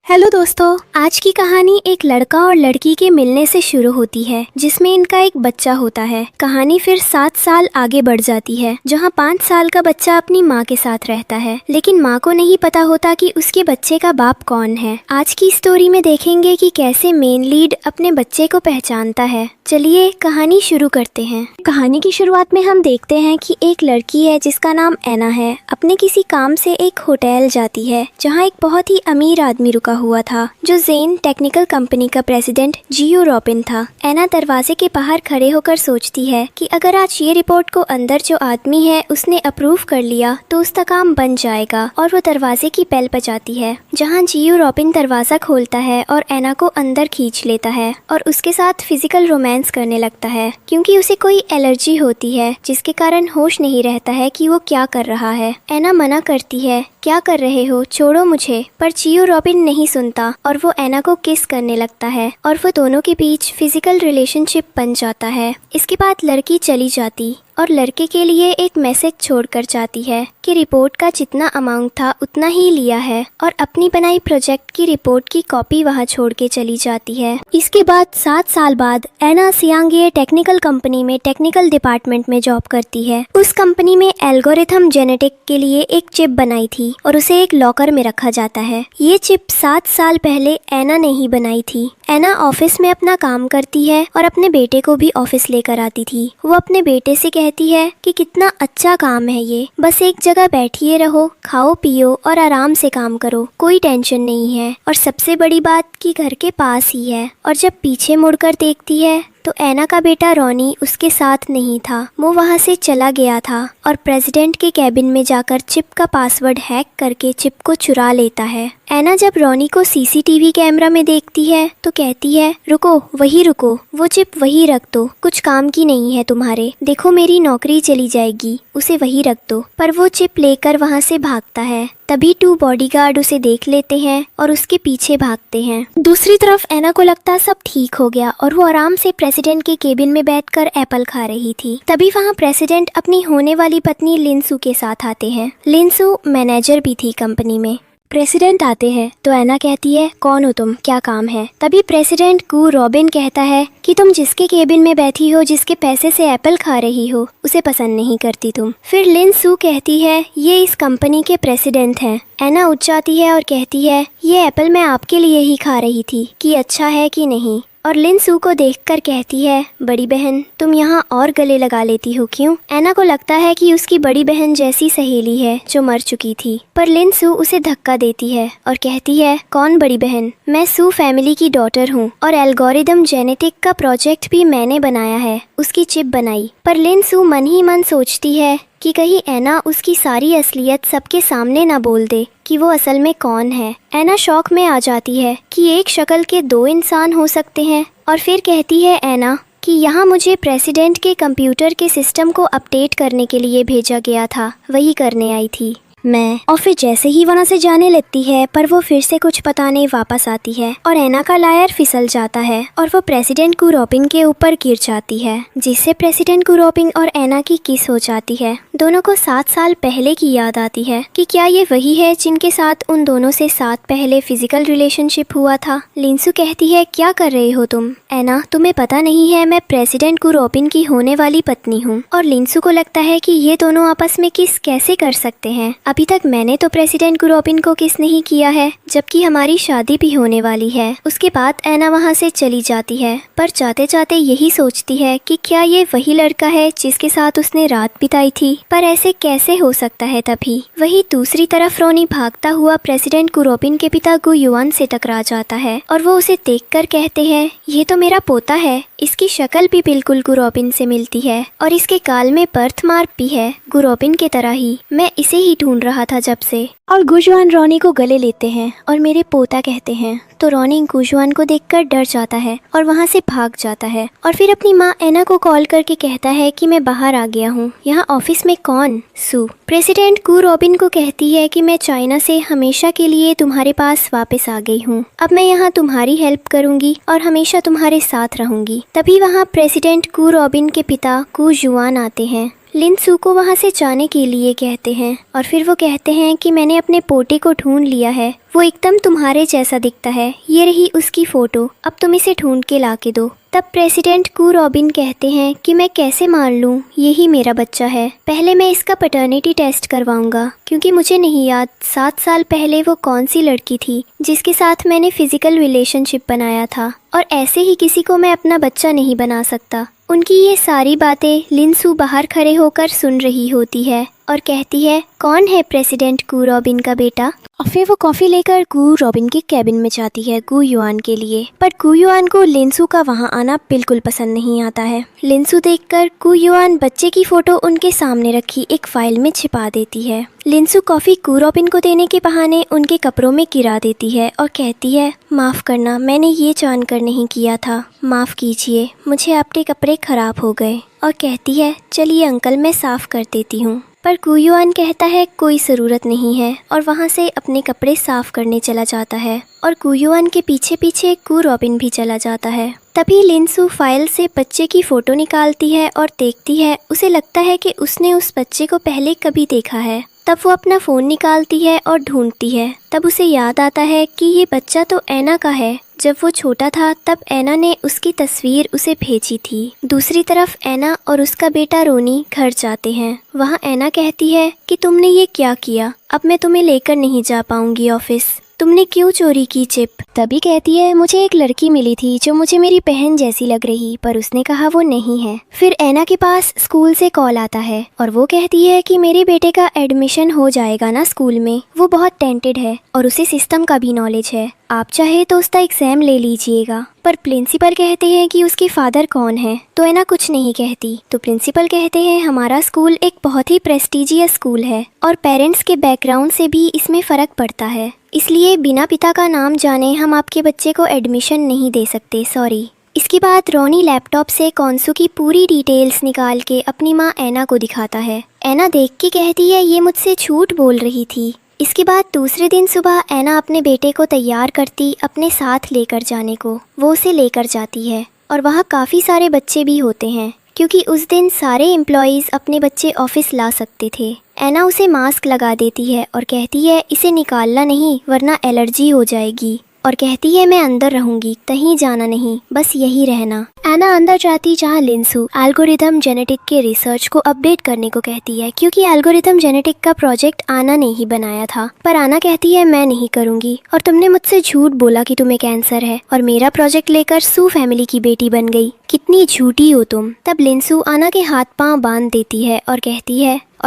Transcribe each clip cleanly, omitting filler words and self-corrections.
Hello दोस्तों, आज की कहानी एक लड़का और लड़की के मिलने से शुरू होती है जिसमें इनका एक बच्चा होता है। कहानी फिर 7 साल आगे बढ़ जाती है जहां 5 साल का बच्चा अपनी माँ के साथ रहता है, लेकिन माँ को नहीं पता होता कि उसके बच्चे का बाप कौन है। आज की स्टोरी में देखेंगे कि कैसे मेन लीड अपने बच्चे को पहचानता है। चलिए कहानी शुरू करते हैं। कहानी की शुरुआत में हम देखते हैं कि एक लड़की है जिसका नाम एना है, अपने किसी काम से एक होटल जाती है जहाँ एक बहुत ही अमीर आदमी रुका हुआ था जो जेन टेक्निकल कंपनी का प्रेसिडेंट जियो रॉबिन था। एना दरवाजे के बाहर खड़े होकर सोचती है कि अगर आज ये रिपोर्ट को अंदर जो आदमी है उसने अप्रूव कर लिया तो उसका काम बन जाएगा, और वो दरवाजे की बेल बजाती है जहाँ जियो रॉबिन दरवाजा खोलता है और एना को अंदर खींच लेता है और उसके साथ फिजिकल रोमांस करने लगता है क्योंकि उसे कोई एलर्जी होती है जिसके कारण होश नहीं रहता है कि वो क्या कर रहा है। एना मना करती है, क्या कर रहे हो, छोड़ो मुझे, पर जियो रॉबिन नहीं सुनता और वो एना को किस करने लगता है और वो दोनों के बीच फिजिकल रिलेशनशिप बन जाता है। इसके बाद लड़की चली जाती और लड़के के लिए एक मैसेज छोड़कर जाती है कि रिपोर्ट का जितना अमाउंट था उतना ही लिया है, और अपनी बनाई प्रोजेक्ट की रिपोर्ट की कॉपी वहां छोड़ के चली जाती है। इसके बाद 7 साल बाद एना सियांगे टेक्निकल कंपनी में टेक्निकल डिपार्टमेंट में जॉब करती है। उस कंपनी में एल्गोरिथम जेनेटिक के लिए एक चिप बनाई थी और उसे एक लॉकर में रखा जाता है। ये चिप 7 साल पहले एना ने ही बनाई थी। एना ऑफिस में अपना काम करती है और अपने बेटे को भी ऑफिस लेकर आती थी। वो अपने बेटे से कहती है कि कितना अच्छा काम है ये, बस एक जगह बैठिए रहो, खाओ पियो और आराम से काम करो, कोई टेंशन नहीं है, और सबसे बड़ी बात कि घर के पास ही है। और जब पीछे मुड़कर देखती है तो एना का बेटा रॉनी उसके साथ नहीं था, वो वहाँ से चला गया था और प्रेसिडेंट के कैबिन में जाकर चिप का पासवर्ड हैक करके चिप को चुरा लेता है। एना जब रॉनी को सीसीटीवी कैमरा में देखती है तो कहती है, रुको, वही रुको, वो चिप वही रख दो, कुछ काम की नहीं है तुम्हारे, देखो मेरी नौकरी चली जाएगी, उसे वही रख दो। पर वो चिप लेकर वहाँ से भागता है। तभी 2 बॉडीगार्ड उसे देख लेते हैं और उसके पीछे भागते हैं। दूसरी तरफ एना को लगता सब ठीक हो गया और वो आराम से प्रेसिडेंट के केबिन में बैठकर एप्पल खा रही थी। तभी वहाँ प्रेसिडेंट अपनी होने वाली पत्नी लिंसू के साथ आते हैं। लिंसू मैनेजर भी थी कंपनी में। प्रेसिडेंट आते हैं तो एना कहती है, कौन हो तुम, क्या काम है। तभी प्रेसिडेंट कू रॉबिन कहता है कि तुम जिसके केबिन में बैठी हो, जिसके पैसे से एप्पल खा रही हो, उसे पसंद नहीं करती तुम। फिर लिन सू कहती है, ये इस कंपनी के प्रेसिडेंट हैं। एना उठ जाती है और कहती है, ये एप्पल मैं आपके लिए ही खा रही थी कि अच्छा है कि नहीं। और लिन सू को देखकर कहती है, बड़ी बहन तुम यहाँ और गले लगा लेती हो क्यों। एना को लगता है कि उसकी बड़ी बहन जैसी सहेली है जो मर चुकी थी, पर लिन सू उसे धक्का देती है और कहती है, कौन बड़ी बहन, मैं सू फैमिली की डॉटर हूँ और एल्गोरिथम जेनेटिक का प्रोजेक्ट भी मैंने बनाया है, उसकी चिप बनाई। पर लिन सू मन ही मन सोचती है कि कहीं एना उसकी सारी असलियत सबके सामने ना बोल दे कि वो असल में कौन है। एना शौक में आ जाती है कि एक शक्ल के 2 इंसान हो सकते हैं, और फिर कहती है एना कि यहाँ मुझे प्रेसिडेंट के कंप्यूटर के सिस्टम को अपडेट करने के लिए भेजा गया था, वही करने आई थी मैं। और फिर जैसे ही वहाँ से जाने लगती है पर वो फिर से कुछ पता नहीं वापस आती है और एना का लायर फिसल जाता है और वो प्रेसिडेंट कू रॉबिन के ऊपर गिर जाती है, जिससे प्रेसिडेंट कू रॉबिन और एना की किस हो जाती है। दोनों को 7 साल पहले की याद आती है कि क्या ये वही है जिनके साथ उन दोनों से 7 पहले फिजिकल रिलेशनशिप हुआ था। लिंसू कहती है, क्या कर रहे हो तुम। एना, तुम्हें पता नहीं है मैं प्रेसिडेंट कू रॉबिन की होने वाली पत्नी हूँ। और लिंसू को लगता है कि ये दोनों आपस में किस कैसे कर सकते हैं, अभी तक मैंने तो प्रेसिडेंट कू रॉबिन को किस नहीं किया है, जबकि हमारी शादी भी होने वाली है। उसके बाद एना वहाँ से चली जाती है, पर जाते जाते यही सोचती है कि क्या ये वही लड़का है जिसके साथ उसने रात बिताई थी, पर ऐसे कैसे हो सकता है। तभी वही दूसरी तरफ रोनी भागता हुआ प्रेसिडेंट कू रॉबिन के पिता गु युआन से टकरा जाता है और वो उसे देखकर कहते हैं, ये तो मेरा पोता है, इसकी शक्ल भी बिल्कुल गु रॉबिन से मिलती है और इसके गाल में बर्थ मार्क भी है गु रॉबिन की तरह ही, मैं इसे ही ढूंढ रहा था जब से। और गुजुआन रॉनी को गले लेते हैं और मेरे पोता कहते हैं, तो रॉनी गुजुआन को देखकर डर जाता है और वहाँ से भाग जाता है। और फिर अपनी माँ एना को कॉल करके कहता है कि मैं बाहर आ गया हूँ, यहाँ ऑफिस में कौन, सू। प्रेसिडेंट कू रॉबिन को कहती है कि मैं चाइना से हमेशा के लिए तुम्हारे पास वापस आ गई हूँ, अब मैं यहाँ तुम्हारी हेल्प करूँगी और हमेशा तुम्हारे साथ रहूँगी। तभी वहाँ प्रेसिडेंट कू रॉबिन के पिता कू जुआन आते हैं। लिनसू को वहाँ से जाने के लिए कहते हैं और फिर वो कहते हैं कि मैंने अपने पोते को ढूंढ लिया है, वो एकदम तुम्हारे जैसा दिखता है, ये रही उसकी फ़ोटो, अब तुम इसे ढूंढ के ला के दो। तब प्रेसिडेंट कू रॉबिन कहते हैं कि मैं कैसे मान लूँ यही मेरा बच्चा है, पहले मैं इसका पैटर्निटी टेस्ट करवाऊंगा, क्योंकि मुझे नहीं याद 7 साल पहले वो कौन सी लड़की थी जिसके साथ मैंने फिजिकल रिलेशनशिप बनाया था, और ऐसे ही किसी को मैं अपना बच्चा नहीं बना सकता। उनकी ये सारी बातें लिनसू बाहर खड़े होकर सुन रही होती है और कहती है, कौन है प्रेसिडेंट कू रॉबिन का बेटा? और फिर वो कॉफ़ी लेकर कू रॉबिन के कैबिन में जाती है गू युआन के लिए, पर कू युआन को लिनसू का वहाँ आना बिल्कुल पसंद नहीं आता है। लिनसू देखकर कू युआन बच्चे की फ़ोटो उनके सामने रखी एक फ़ाइल में छिपा देती है। लिनसू कॉफ़ी कू रॉबिन को देने के बहाने उनके कपड़ों में गिरा देती है और कहती है, माफ़ करना, मैंने ये जानकर नहीं किया था, माफ़ कीजिए, मुझे आपके कपड़े ख़राब हो गए। और कहती है, चलिए अंकल मैं साफ़ कर देती हूँ। पर कू युआन कहता है कोई ज़रूरत नहीं है और वहाँ से अपने कपड़े साफ़ करने चला जाता है और कू युआन के पीछे पीछे कू रॉबिन भी चला जाता है। तभी लिनसू फाइल से बच्चे की फ़ोटो निकालती है और देखती है, उसे लगता है कि उसने उस बच्चे को पहले कभी देखा है। तब वो अपना फ़ोन निकालती है और ढूंढती है। तब उसे याद आता है कि ये बच्चा तो ऐना का है। जब वो छोटा था तब ऐना ने उसकी तस्वीर उसे भेजी थी। दूसरी तरफ ऐना और उसका बेटा रोनी घर जाते हैं। वहाँ ऐना कहती है कि तुमने ये क्या किया, अब मैं तुम्हें लेकर नहीं जा पाऊंगी ऑफिस, तुमने क्यों चोरी की चिप? तभी कहती है, मुझे एक लड़की मिली थी जो मुझे मेरी बहन जैसी लग रही, पर उसने कहा वो नहीं है। फिर ऐना के पास स्कूल से कॉल आता है और वो कहती है कि मेरे बेटे का एडमिशन हो जाएगा ना स्कूल में, वो बहुत टैलेंटेड है और उसे सिस्टम का भी नॉलेज है, आप चाहे तो उसका एग्जाम ले लीजिएगा। पर प्रिंसिपल कहते हैं कि उसके फादर कौन है, तो ऐना कुछ नहीं कहती। तो प्रिंसिपल कहते हैं, हमारा स्कूल एक बहुत ही प्रेस्टिजियस स्कूल है और पेरेंट्स के बैकग्राउंड से भी इसमें फ़र्क पड़ता है, इसलिए बिना पिता का नाम जाने हम आपके बच्चे को एडमिशन नहीं दे सकते, सॉरी। इसके बाद रोनी लैपटॉप से कॉन्सू की पूरी डिटेल्स निकाल के अपनी माँ ऐना को दिखाता है। ऐना देख के कहती है, ये मुझसे झूठ बोल रही थी। इसके बाद दूसरे दिन सुबह ऐना अपने बेटे को तैयार करती अपने साथ लेकर जाने को। वो उसे लेकर जाती है और वहाँ काफ़ी सारे बच्चे भी होते हैं, क्योंकि उस दिन सारे एम्प्लॉयज़ अपने बच्चे ऑफिस ला सकते थे। ऐना उसे मास्क लगा देती है और कहती है, इसे निकालना नहीं वरना एलर्जी हो जाएगी, और कहती है मैं अंदर रहूंगी, कहीं जाना नहीं, बस यही रहना। ऐना अंदर जाती जहाँ लिनसू एल्गोरिथम जेनेटिक के रिसर्च को अपडेट करने को कहती है, क्योंकि एल्गोरिथम जेनेटिक का प्रोजेक्ट आना ने ही बनाया था। पर आना कहती है मैं नहीं करूंगी, और तुमने मुझसे झूठ बोला कि तुम्हें कैंसर है और मेरा प्रोजेक्ट लेकर सू फैमिली की बेटी बन गई, कितनी झूठी हो तुम। तब लिनसू आना के हाथ पांव बांध देती है और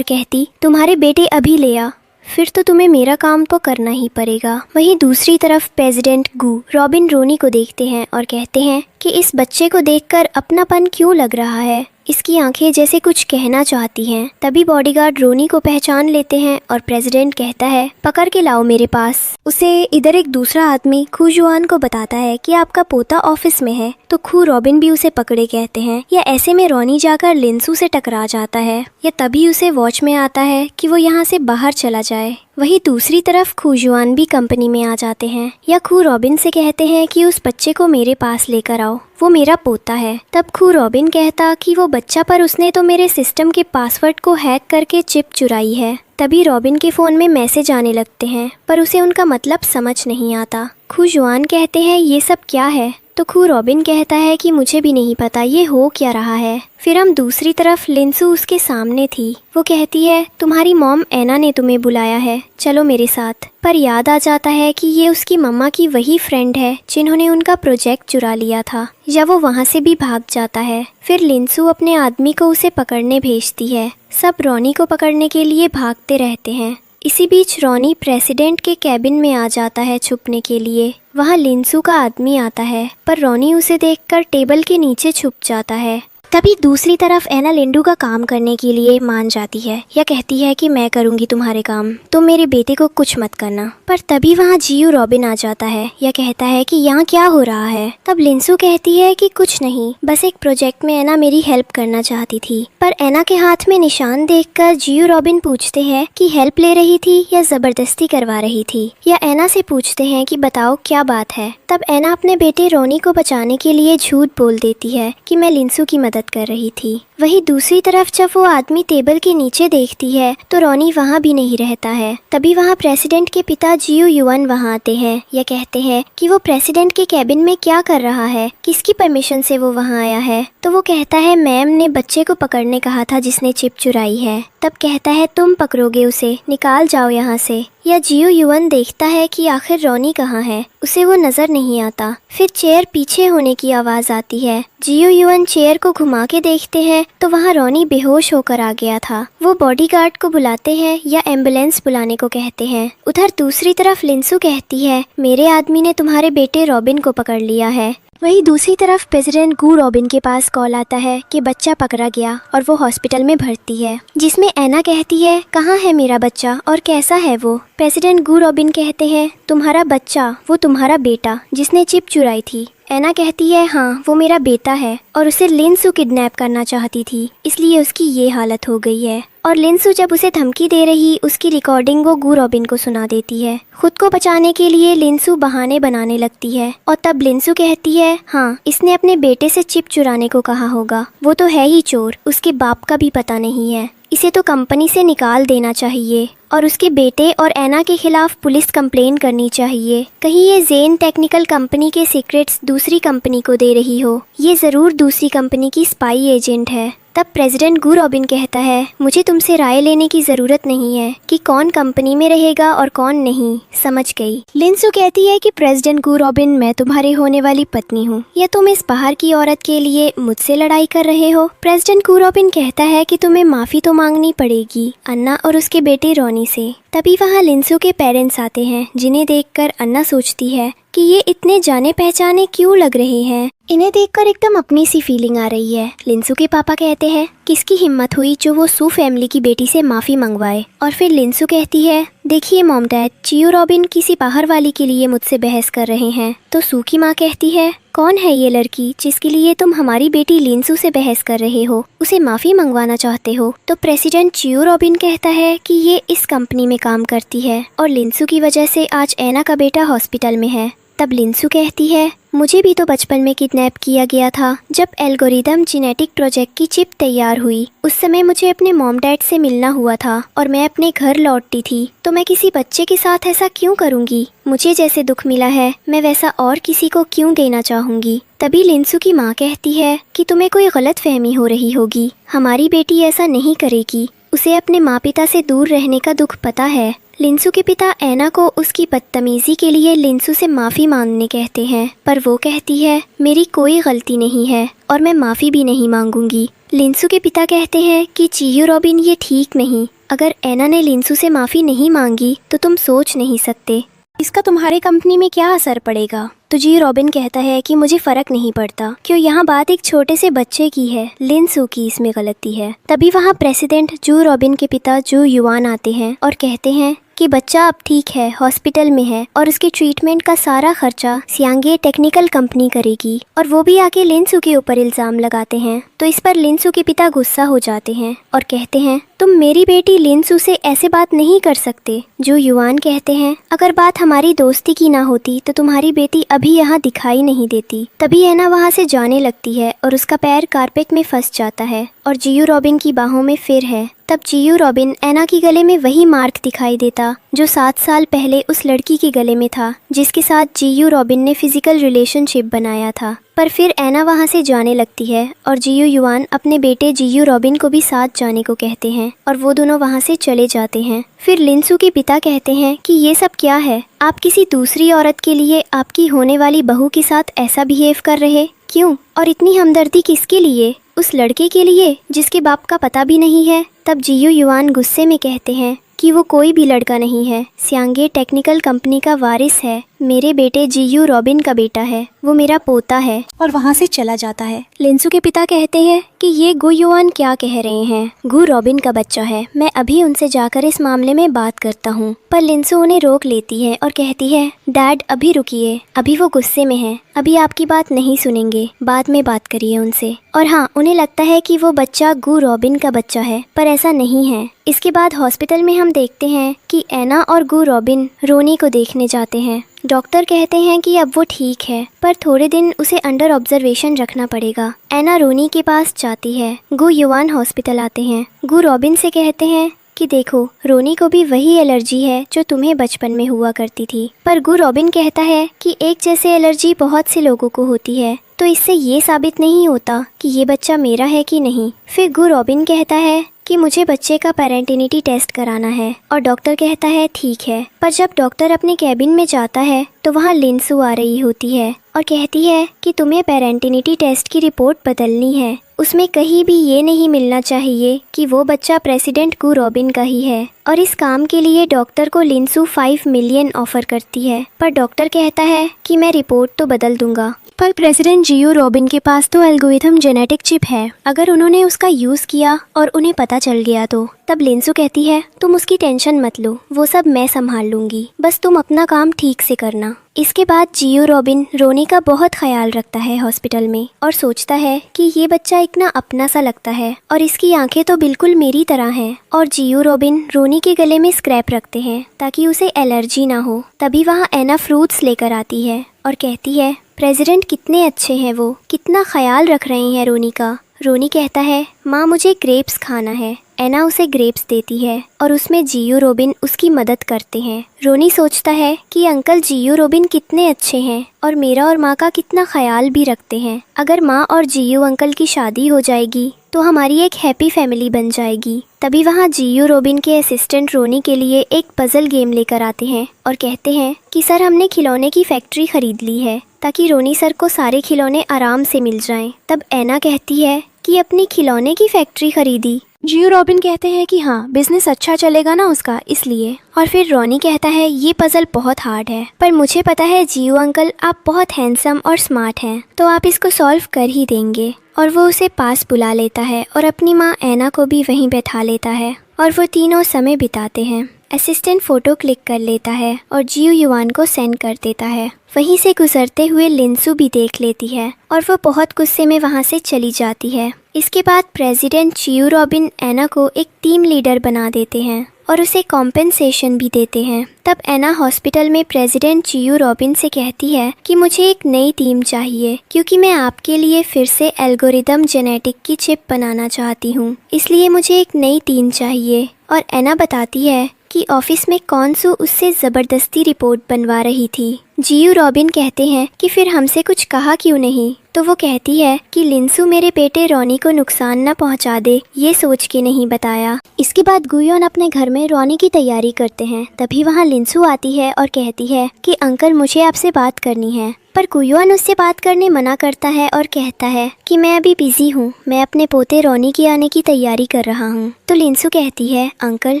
कहती तुम्हारे बेटे अभी ले आ, फिर तो तुम्हें मेरा काम तो करना ही पड़ेगा। वहीं दूसरी तरफ प्रेसिडेंट गू रॉबिन रोनी को देखते हैं और कहते हैं कि इस बच्चे को देखकर अपनापन क्यों लग रहा है, इसकी आंखें जैसे कुछ कहना चाहती हैं। तभी बॉडीगार्ड रोनी को पहचान लेते हैं और प्रेसिडेंट कहता है, पकड़ के लाओ मेरे पास उसे। इधर एक दूसरा आदमी खू जुआन को बताता है कि आपका पोता ऑफिस में है, तो खू रॉबिन भी उसे पकड़े कहते हैं। या ऐसे में रोनी जाकर लिनसू से टकरा जाता है, या तभी उसे वॉच में आता है कि वो यहाँ से बाहर चला जाए। वहीं दूसरी तरफ खू जुआन भी कंपनी में आ जाते हैं, या खू रॉबिन से कहते हैं कि उस बच्चे को मेरे पास लेकर आओ, वो मेरा पोता है। तब खू रॉबिन कहता कि वो बच्चा, पर उसने तो मेरे सिस्टम के पासवर्ड को हैक करके चिप चुराई है। तभी रॉबिन के फ़ोन में मैसेज आने लगते हैं, पर उसे उनका मतलब समझ नहीं आता। खू जुआन कहते हैं ये सब क्या है, तो खू रॉबिन कहता है कि मुझे भी नहीं पता ये हो क्या रहा है। फिर हम दूसरी तरफ लिनसू उसके सामने थी। वो कहती है तुम्हारी मॉम ऐना ने तुम्हें बुलाया है, चलो मेरे साथ। पर याद आ जाता है कि ये उसकी मम्मा की वही फ्रेंड है जिन्होंने उनका प्रोजेक्ट चुरा लिया था, या वो वहाँ से भी भाग जाता है। फिर लिनसू अपने आदमी को उसे पकड़ने भेजती है। सब रोनी को पकड़ने के लिए भागते रहते हैं। इसी बीच रोनी प्रेसिडेंट के कैबिन में आ जाता है छुपने के लिए। वहाँ लिनसू का आदमी आता है, पर रोनी उसे देखकर टेबल के नीचे छुप जाता है। तभी दूसरी तरफ ऐना लिंडू का काम करने के लिए मान जाती है, या कहती है कि मैं करूंगी तुम्हारे काम, तुम मेरे बेटे को कुछ मत करना। पर तभी वहाँ जियू रॉबिन आ जाता है, या कहता है कि यहाँ क्या हो रहा है। तब लिनसू कहती है कि कुछ नहीं, बस एक प्रोजेक्ट में ऐना मेरी हेल्प करना चाहती थी। पर ऐना के हाथ में निशान देखकर जियू रॉबिन पूछते हैं कि हेल्प ले रही थी या जबरदस्ती करवा रही थी, या ऐना से पूछते हैं कि बताओ क्या बात है। तब ऐना अपने बेटे रोनी को बचाने के लिए झूठ बोल देती है कि मैं लिनसू की मदद मदद कर रही थी। वहीं दूसरी तरफ जब वो आदमी टेबल के नीचे देखती है तो रॉनी वहाँ भी नहीं रहता है। तभी वहाँ प्रेसिडेंट के पिता जियो युआन वहाँ आते हैं। यह कहते हैं कि वो प्रेसिडेंट के कैबिन में क्या कर रहा है, किसकी परमिशन से वो वहाँ आया है। तो वो कहता है मैम ने बच्चे को पकड़ने कहा था जिसने चिप चुराई है। तब कहता है तुम पकड़ोगे उसे, निकाल जाओ यहाँ से। या जियो युआन देखता है कि आखिर रॉनी कहाँ है, उसे वो नजर नहीं आता। फिर चेयर पीछे होने की आवाज आती है। जियो युआन चेयर को घुमा के देखते हैं तो वहाँ रॉनी बेहोश होकर आ गया था। वो बॉडीगार्ड को बुलाते हैं या एम्बुलेंस बुलाने को कहते हैं। उधर दूसरी तरफ लिंसू कहती है मेरे आदमी ने तुम्हारे बेटे रॉबिन को पकड़ लिया है। वहीं दूसरी तरफ प्रेसिडेंट गू रॉबिन के पास कॉल आता है कि बच्चा पकड़ा गया और वो हॉस्पिटल में भर्ती है, जिसमें एना कहती है कहाँ है मेरा बच्चा और कैसा है वो। प्रेसिडेंट गू रॉबिन कहते हैं तुम्हारा बच्चा, वो तुम्हारा बेटा जिसने चिप चुराई थी। एना कहती है हाँ वो मेरा बेटा है और उसे लिंसू किडनैप करना चाहती थी, इसलिए उसकी ये हालत हो गई है। और लिंसू जब उसे धमकी दे रही उसकी रिकॉर्डिंग वो गू रॉबिन को सुना देती है। खुद को बचाने के लिए लिंसू बहाने बनाने लगती है और तब लिंसू कहती है हाँ इसने अपने बेटे से चिप चुराने को कहा होगा, वो तो है ही चोर, उसके बाप का भी पता नहीं है, इसे तो कंपनी से निकाल देना चाहिए और उसके बेटे और एना के खिलाफ पुलिस कंप्लेन करनी चाहिए। कहीं ये जेन टेक्निकल कंपनी के सीक्रेट्स दूसरी कंपनी को दे रही हो, ये ज़रूर दूसरी कंपनी की स्पाई एजेंट है। तब प्रेसिडेंट गू रॉबिन कहता है मुझे तुमसे राय लेने की ज़रूरत नहीं है कि कौन कंपनी में रहेगा और कौन नहीं, समझ गई। लिंसू कहती है कि प्रेसिडेंट गू रॉबिन मैं तुम्हारी होने वाली पत्नी हूँ, या तुम इस बाहर की औरत के लिए मुझसे लड़ाई कर रहे हो। प्रेसिडेंट गू रॉबिन कहता है कि तुम्हें माफ़ी तो मांगनी पड़ेगी अन्ना और उसके बेटे रॉनी से। तभी वहाँ लिंसू के पेरेंट्स आते हैं, जिन्हें देखकर अन्ना सोचती है कि ये इतने जाने पहचाने क्यों लग रहे हैं। इन्हें देखकर एकदम अपनी सी फीलिंग आ रही है। लिंसू के पापा कहते हैं किसकी हिम्मत हुई जो वो सू फैमिली की बेटी से माफ़ी मंगवाए। और फिर लिंसू कहती है देखिए मॉम डैड, जियो रॉबिन किसी बाहर वाली के लिए मुझसे बहस कर रहे हैं। तो सू की माँ कहती है कौन है ये लड़की जिसके लिए तुम हमारी बेटी लिंसू से बहस कर रहे हो, उसे माफ़ी मंगवाना चाहते हो। तो प्रेसिडेंट जियो रॉबिन कहता है कि ये इस कंपनी में काम करती है और लिंसू की वजह से आज एना का बेटा हॉस्पिटल में है। तब लिंसू कहती है मुझे भी तो बचपन में किडनैप किया गया था। जब एल्गोरिदम जेनेटिक प्रोजेक्ट की चिप तैयार हुई उस समय मुझे अपने मॉम डैड से मिलना हुआ था और मैं अपने घर लौटती थी, तो मैं किसी बच्चे के साथ ऐसा क्यों करूंगी। मुझे जैसे दुख मिला है मैं वैसा और किसी को क्यों देना चाहूंगी। तभी लिंसू की माँ कहती है कि तुम्हें कोई गलत फहमी हो रही होगी, हमारी बेटी ऐसा नहीं करेगी, उसे अपने माँ पिता से दूर रहने का दुख पता है। लिंसू के पिता एना को उसकी बदतमीजी के लिए लिंसू से माफ़ी मांगने कहते हैं, पर वो कहती है मेरी कोई गलती नहीं है और मैं माफ़ी भी नहीं मांगूंगी। लिंसू के पिता कहते हैं कि जियो रॉबिन ये ठीक नहीं, अगर एना ने लिंसू से माफ़ी नहीं मांगी तो तुम सोच नहीं सकते इसका तुम्हारे कंपनी में क्या असर पड़ेगा। तो जियो रॉबिन कहता है कि मुझे फ़र्क नहीं पड़ता, क्यों यहाँ बात एक छोटे से बच्चे की है, लिंसू की इसमें गलती है। तभी वहाँ प्रेसिडेंट जियो रॉबिन के पिता जियो युआन आते हैं और कहते हैं कि बच्चा अब ठीक है, हॉस्पिटल में है और उसके ट्रीटमेंट का सारा खर्चा सियांगे टेक्निकल कंपनी करेगी। और वो भी आके लिंसू के ऊपर इल्ज़ाम लगाते हैं। तो इस पर लिंसू के पिता गुस्सा हो जाते हैं और कहते हैं तुम मेरी बेटी लिंसू से ऐसे बात नहीं कर सकते। जो युआन कहते हैं अगर बात हमारी दोस्ती की ना होती तो तुम्हारी बेटी अभी यहाँ दिखाई नहीं देती। तभी एना वहाँ से जाने लगती है और उसका पैर कारपेट में फंस जाता है और जियो रॉबिन की बाहों में फिर है। तब जियो रॉबिन एना के गले में वही मार्क दिखाई देता जो 7 साल पहले उस लड़की के गले में था जिसके साथ जियो रॉबिन ने फिजिकल रिलेशनशिप बनाया था। पर फिर एना वहाँ से जाने लगती है और जियो युआन अपने बेटे जियो रॉबिन को भी साथ जाने को कहते हैं और वो दोनों वहाँ से चले जाते हैं। फिर लिंसू के पिता कहते हैं कि ये सब क्या है, आप किसी दूसरी औरत के लिए आपकी होने वाली बहू के साथ ऐसा बिहेव कर रहे, क्यों, और इतनी हमदर्दी किसके लिए, उस लड़के के लिए जिसके बाप का पता भी नहीं है। तब जियो युआन गुस्से में कहते हैं कि वो कोई भी लड़का नहीं है, सियांगे टेक्निकल कंपनी का वारिस है, मेरे बेटे जियो रॉबिन का बेटा है, वो मेरा पोता है, और वहाँ से चला जाता है। लिंसू के पिता कहते हैं कि ये गू युआन क्या कह रहे हैं, गू रॉबिन का बच्चा है, मैं अभी उनसे जाकर इस मामले में बात करता हूँ। पर लिंसू उन्हें रोक लेती है और कहती है डैड अभी रुकिए, अभी वो गुस्से में है, अभी आपकी बात नहीं सुनेंगे, बाद में बात करिए उनसे। और हाँ, उन्हें लगता है कि वो बच्चा गू रॉबिन का बच्चा है, पर ऐसा नहीं है। इसके बाद हॉस्पिटल में हम देखते हैं कि कि एना और गु रॉबिन रोनी को देखने जाते हैं। डॉक्टर कहते हैं कि अब वो ठीक है, पर थोड़े दिन उसे अंडर ऑब्जर्वेशन रखना पड़ेगा। एना रोनी के पास जाती है। गु युआन हॉस्पिटल आते हैं। गु रॉबिन से कहते हैं कि देखो, रोनी को भी वही एलर्जी है जो तुम्हें बचपन में हुआ करती थी। पर गु रॉबिन कहता है कि एक जैसे एलर्जी बहुत से लोगों को होती है, तो इससे ये साबित नहीं होता कि ये बच्चा मेरा है कि नहीं। फिर गु रॉबिन कहता है कि मुझे बच्चे का पेरेंटिनिटी टेस्ट कराना है, और डॉक्टर कहता है ठीक है। पर जब डॉक्टर अपने कैबिन में जाता है तो वहाँ लिंसू आ रही होती है और कहती है कि तुम्हें पेरेंटिनिटी टेस्ट की रिपोर्ट बदलनी है। उसमें कहीं भी ये नहीं मिलना चाहिए कि वो बच्चा प्रेसिडेंट गु रॉबिन का ही है, और इस काम के लिए डॉक्टर को लिंसू 5 मिलियन ऑफर करती है। पर डॉक्टर कहता है कि मैं रिपोर्ट तो बदल दूंगा। पर प्रेसिडेंट जियो रॉबिन के पास तो एल्गोरिथम जेनेटिक चिप है, अगर उन्होंने उसका यूज़ किया और उन्हें पता चल गया तो। तब लिंसू कहती है तुम उसकी टेंशन मत लो, वो सब मैं संभाल लूंगी, बस तुम अपना काम ठीक से करना। इसके बाद जियो रॉबिन रोनी का बहुत ख्याल रखता है हॉस्पिटल में, और सोचता है कि ये बच्चा इतना अपना सा लगता है और इसकी आंखें तो बिल्कुल मेरी तरह हैं। और जियो रॉबिन रोनी के गले में स्क्रैप रखते हैं ताकि उसे एलर्जी ना हो। तभी वहाँ एना फ्रूट्स लेकर आती है और कहती है प्रेसिडेंट कितने अच्छे हैं, वो कितना ख्याल रख रहे हैं रोनी का। रोनी कहता है माँ मुझे ग्रेप्स खाना है। एना उसे ग्रेप्स देती है और उसमें जियो रॉबिन उसकी मदद करते हैं। रोनी सोचता है कि अंकल जियो रॉबिन कितने अच्छे हैं और मेरा और माँ का कितना ख्याल भी रखते हैं। अगर माँ और जियो अंकल की शादी हो जाएगी तो हमारी एक हैप्पी फैमिली बन जाएगी। तभी वहाँ जियो रॉबिन के असिस्टेंट रोनी के लिए एक पजल गेम लेकर आते हैं और कहते हैं कि सर हमने खिलौने की फैक्ट्री खरीद ली है ताकि रोनी सर को सारे खिलौने आराम से मिल जाएं। तब एना कहती है कि अपनी खिलौने की फैक्ट्री खरीदी। जियो रॉबिन कहते हैं कि हाँ बिजनेस अच्छा चलेगा ना उसका, इसलिए। और फिर रोनी कहता है ये पजल बहुत हार्ड है, पर मुझे पता है जियो अंकल आप बहुत हैंडसम और स्मार्ट हैं, तो आप इसको सॉल्व कर ही देंगे। और वो उसे पास बुला लेता है और अपनी माँ एना को भी वहीं बैठा लेता है और वो तीनों समय बिताते हैं। असिस्टेंट फ़ोटो क्लिक कर लेता है और जियो युआन को सेंड कर देता है। वहीं से गुजरते हुए लिंसू भी देख लेती है और वो बहुत गुस्से में वहाँ से चली जाती है। इसके बाद प्रेसिडेंट जियो रॉबिन एना को एक टीम लीडर बना देते हैं और उसे कॉम्पेंसेशन भी देते हैं। तब एना हॉस्पिटल में प्रेसिडेंट जियो रॉबिन से कहती है कि मुझे एक नई टीम चाहिए क्योंकि मैं आपके लिए फिर से एल्गोरिदम जेनेटिक की चिप बनाना चाहती हूँ, इसलिए मुझे एक नई टीम चाहिए। और एना बताती है कि ऑफिस में कौनसू उससे ज़बरदस्ती रिपोर्ट बनवा रही थी। जियो रॉबिन कहते हैं कि फिर हमसे कुछ कहा क्यों नहीं, तो वो कहती है कि लिंसू मेरे बेटे रोनी को नुकसान न पहुंचा दे, ये सोच के नहीं बताया। इसके बाद गुयोन अपने घर में रोनी की तैयारी करते हैं। तभी वहाँ लिंसू आती है और कहती है कि अंकल मुझे आपसे बात करनी है, पर गुयोन उससे बात करने मना करता है और कहता है कि मैं अभी बिजी हूँ, मैं अपने पोते रोनी के आने की तैयारी कर रहा हूँ। तो लिंसू कहती है अंकल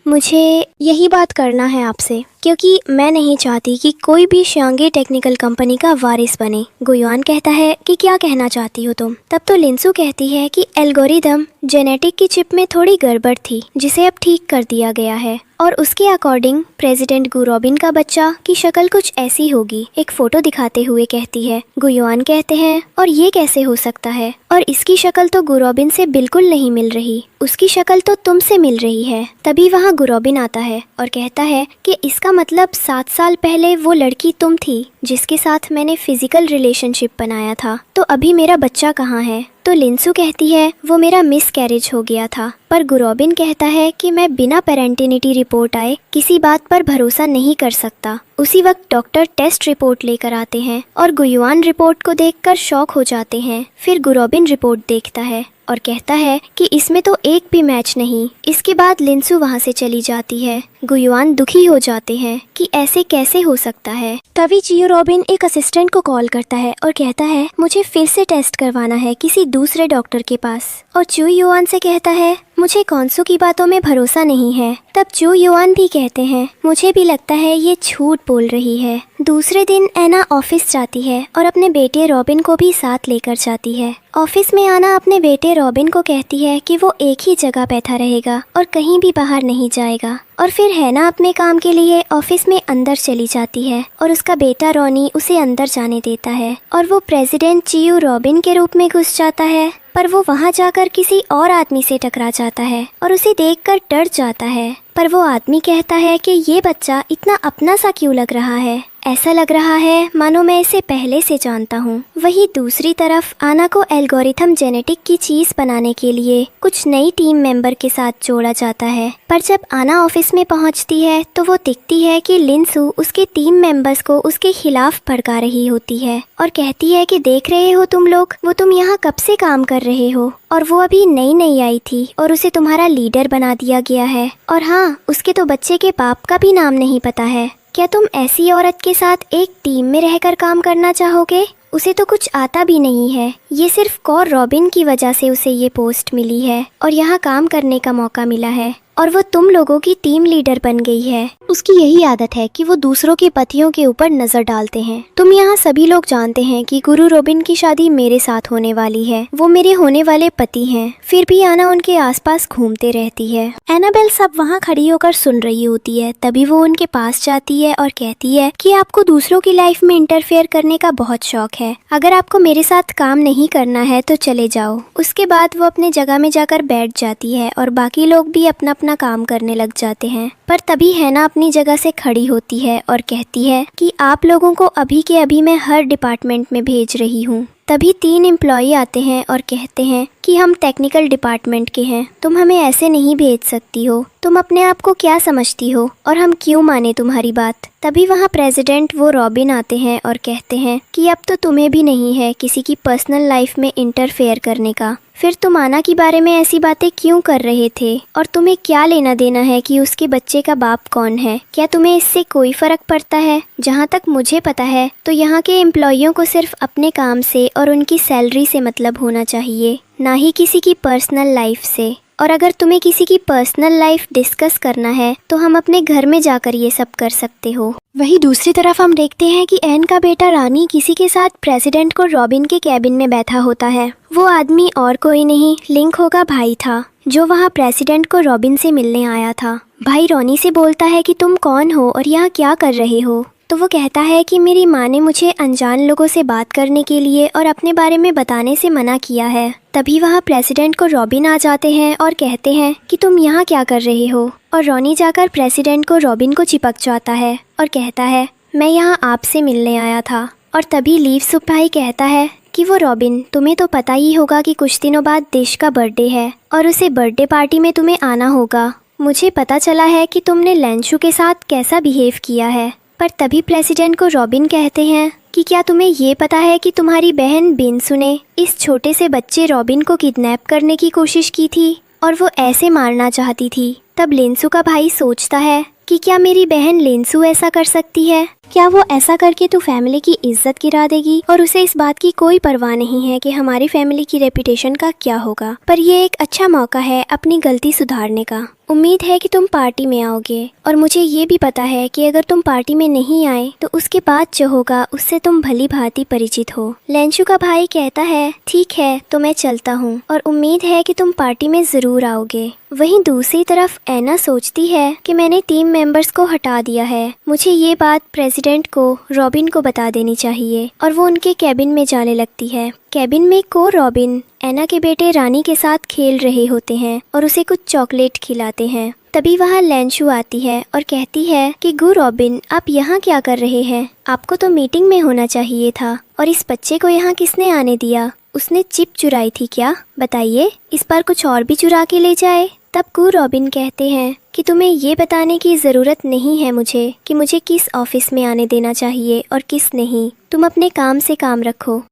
मुझे यही बात करना है आपसे, क्योंकि मैं नहीं चाहती कि कोई भी शांगे टेक्निकल कंपनी का वारिस बने। गुयोन कहता है कि क्या कहना चाहती हो तुम। तब तो लिंसू कहती है कि एल्गोरिदम जेनेटिक की चिप में थोड़ी गड़बड़ थी जिसे अब ठीक कर दिया गया है, और उसके अकॉर्डिंग प्रेसिडेंट गु रॉबिन का बच्चा की शक्ल कुछ ऐसी होगी। एक फोटो दिखाते हुए कहती है। गुयोन कहते हैं और ये कैसे हो सकता है, और इसकी शक्ल तो गु रॉबिन से बिल्कुल नहीं मिल रही, उसकी शक्ल तो तुमसे मिल रही है। तभी वहाँ गु रॉबिन आता है और कहता है कि इसका मतलब 7 साल पहले वो लड़की तुम थी जिसके साथ मैंने फिजिकल रिलेशनशिप बनाया था, तो अभी मेरा बच्चा कहाँ है। तो लिंसू कहती है वो मेरा मिस कैरेज हो गया था, पर गु रॉबिन कहता है कि मैं बिना पेरेंटिनिटी रिपोर्ट आए किसी बात पर भरोसा नहीं कर सकता। उसी वक्त डॉक्टर टेस्ट रिपोर्ट लेकर आते हैं और गुयुआन रिपोर्ट को देखकर शॉक हो जाते हैं। फिर गु रॉबिन रिपोर्ट देखता है और कहता है कि इसमें तो एक भी मैच नहीं। इसके बाद लिंसू वहाँ से चली जाती है। गुयुआन दुखी हो जाते हैं कि ऐसे कैसे हो सकता है। तभी जियो रॉबिन एक असिस्टेंट को कॉल करता है और कहता है मुझे फिर से टेस्ट करवाना है किसी दूसरे डॉक्टर के पास, और चू युआन से कहता है मुझे कौनसू की बातों में भरोसा नहीं है। तब चू युआन भी कहते हैं मुझे भी लगता है ये झूठ बोल रही है। दूसरे दिन एना ऑफिस जाती है और अपने बेटे रॉबिन को भी साथ लेकर जाती है। ऑफिस में आना अपने बेटे रॉबिन को कहती है कि वो एक ही जगह बैठा रहेगा और कहीं भी बाहर नहीं जाएगा, और फिर हैना अपने काम के लिए ऑफिस में अंदर चली जाती है और उसका बेटा रोनी उसे अंदर जाने देता है और वो प्रेसिडेंट जियो रॉबिन के रूप में घुस जाता है। पर वो वहाँ जाकर किसी और आदमी से टकरा जाता है और उसे देखकर डर जाता है। पर वो आदमी कहता है कि ये बच्चा इतना अपना सा क्यों लग रहा है, ऐसा लग रहा है मानो मैं इसे पहले से जानता हूँ। वहीं दूसरी तरफ आना को एल्गोरिथम जेनेटिक की चीज बनाने के लिए कुछ नई टीम मेंबर के साथ जोड़ा जाता है। पर जब आना ऑफिस में पहुँचती है तो वो दिखती है कि लिंसू उसके टीम मेंबर्स को उसके खिलाफ भड़का रही होती है और कहती है कि देख रहे हो तुम लोग, वो तुम यहाँ कब से काम कर रहे हो और वो अभी नई नई आई थी और उसे तुम्हारा लीडर बना दिया गया है। और हाँ, उसके तो बच्चे के बाप का भी नाम नहीं पता है। क्या तुम ऐसी औरत के साथ एक टीम में रहकर काम करना चाहोगे? उसे तो कुछ आता भी नहीं है। ये सिर्फ कॉर रॉबिन की वजह से उसे ये पोस्ट मिली है और यहाँ काम करने का मौका मिला है और वो तुम लोगों की टीम लीडर बन गई है। उसकी यही आदत है कि वो दूसरों के पतियों के ऊपर नजर डालते हैं। तुम यहाँ सभी लोग जानते हैं कि गुरु रॉबिन की शादी मेरे साथ होने वाली है, वो मेरे होने वाले पति हैं। फिर भी आना उनके आसपास घूमते रहती है। एनाबेल सब वहाँ खड़ी होकर सुन रही होती है। तभी वो उनके पास जाती है और कहती है कि आपको दूसरों की लाइफ में इंटरफेयर करने का बहुत शौक है। अगर आपको मेरे साथ काम नहीं करना है तो चले जाओ। उसके बाद वो अपने जगह में जाकर बैठ जाती है और बाकी लोग भी अपना अपना काम करने लग जाते हैं। पर तभी हैना अपनी जगह से खड़ी होती है और कहती है कि आप लोगों को अभी के अभी मैं हर डिपार्टमेंट में भेज रही हूँ। तभी 3 एम्प्लॉई आते हैं और कहते हैं कि हम टेक्निकल डिपार्टमेंट के हैं, तुम हमें ऐसे नहीं भेज सकती हो। तुम अपने आप को क्या समझती हो और हम क्यों माने तुम्हारी बात? तभी वहाँ प्रेसिडेंट वो रॉबिन आते हैं और कहते हैं कि अब तो तुम्हें भी नहीं है किसी की पर्सनल लाइफ में इंटरफेयर करने का। फिर तुम आना के बारे में ऐसी बातें क्यों कर रहे थे और तुम्हें क्या लेना देना है कि उसके बच्चे का बाप कौन है? क्या तुम्हें इससे कोई फर्क पड़ता है? जहाँ तक मुझे पता है तो यहाँ के एम्प्लॉइयों को सिर्फ अपने काम से और उनकी सैलरी से मतलब होना चाहिए, ना ही किसी की पर्सनल लाइफ से। और अगर तुम्हें किसी की पर्सनल लाइफ डिस्कस करना है तो हम अपने घर में जाकर ये सब कर सकते हो। वहीं दूसरी तरफ हम देखते हैं कि एन का बेटा रानी किसी के साथ प्रेसिडेंट को रॉबिन के कैबिन में बैठा होता है। वो आदमी और कोई नहीं, लिंक का भाई था, जो वहाँ प्रेसिडेंट को रॉबिन से मिलने आया था। भाई रोनी से बोलता है कि तुम कौन हो और यहाँ क्या कर रहे हो? तो वो कहता है कि मेरी माँ ने मुझे अनजान लोगों से बात करने के लिए और अपने बारे में बताने से मना किया है। तभी वहाँ प्रेसिडेंट को रॉबिन आ जाते हैं और कहते हैं कि तुम यहाँ क्या कर रहे हो? और रोनी जाकर प्रेसिडेंट को रॉबिन को चिपक जाता है और कहता है मैं यहाँ आपसे मिलने आया था। और तभी लीव सुप भाई कहता है कि वो रॉबिन, तुम्हें तो पता ही होगा कि कुछ दिनों बाद दिश का बर्थडे है और उसे बर्थडे पार्टी में तुम्हें आना होगा। मुझे पता चला है कि तुमने लेंशू के साथ कैसा बिहेव किया है। पर तभी प्रेसिडेंट को रॉबिन कहते हैं कि क्या तुम्हें ये पता है कि तुम्हारी बहन बिन्सू ने इस छोटे से बच्चे रॉबिन को किडनैप करने की कोशिश की थी और वो ऐसे मारना चाहती थी। तब लिंसू का भाई सोचता है कि क्या मेरी बहन लिंसू ऐसा कर सकती है? क्या वो ऐसा करके तो फैमिली की इज्जत गिरा देगी? और उसे इस बात की कोई परवाह नहीं है कि हमारी फैमिली की रेपुटेशन का क्या होगा। पर ये एक अच्छा मौका है अपनी गलती सुधारने का। उम्मीद है कि तुम पार्टी में आओगे और मुझे ये भी पता है कि अगर तुम पार्टी में नहीं आए तो उसके बाद जो होगा उससे तुम भली भांति परिचित हो। लेंशू का भाई कहता है ठीक है तो मैं चलता हूँ और उम्मीद है कि तुम पार्टी में जरूर आओगे। वहीं दूसरी तरफ एना सोचती है कि मैंने टीम मेंबर्स को हटा दिया है, मुझे ये बात प्रेसिडेंट को रॉबिन को बता देनी चाहिए। और वो उनके कैबिन में जाने लगती है। कैबिन में को रॉबिन एना के बेटे रानी के साथ खेल रहे होते हैं और उसे कुछ चॉकलेट खिलाते हैं। तभी वहाँ लेंशू आती है और कहती है कि गु रॉबिन, आप यहाँ क्या कर रहे हैं? आपको तो मीटिंग में होना चाहिए था। और इस बच्चे को यहाँ किसने आने दिया? उसने चिप चुराई थी क्या? बताइए, इस बार कुछ और भी चुरा के ले जाए। तब गु रॉबिन कहते हैं कि तुम्हें ये बताने की ज़रूरत नहीं है मुझे कि मुझे किस ऑफिस में आने देना चाहिए और किस नहीं। तुम अपने काम से काम रखो।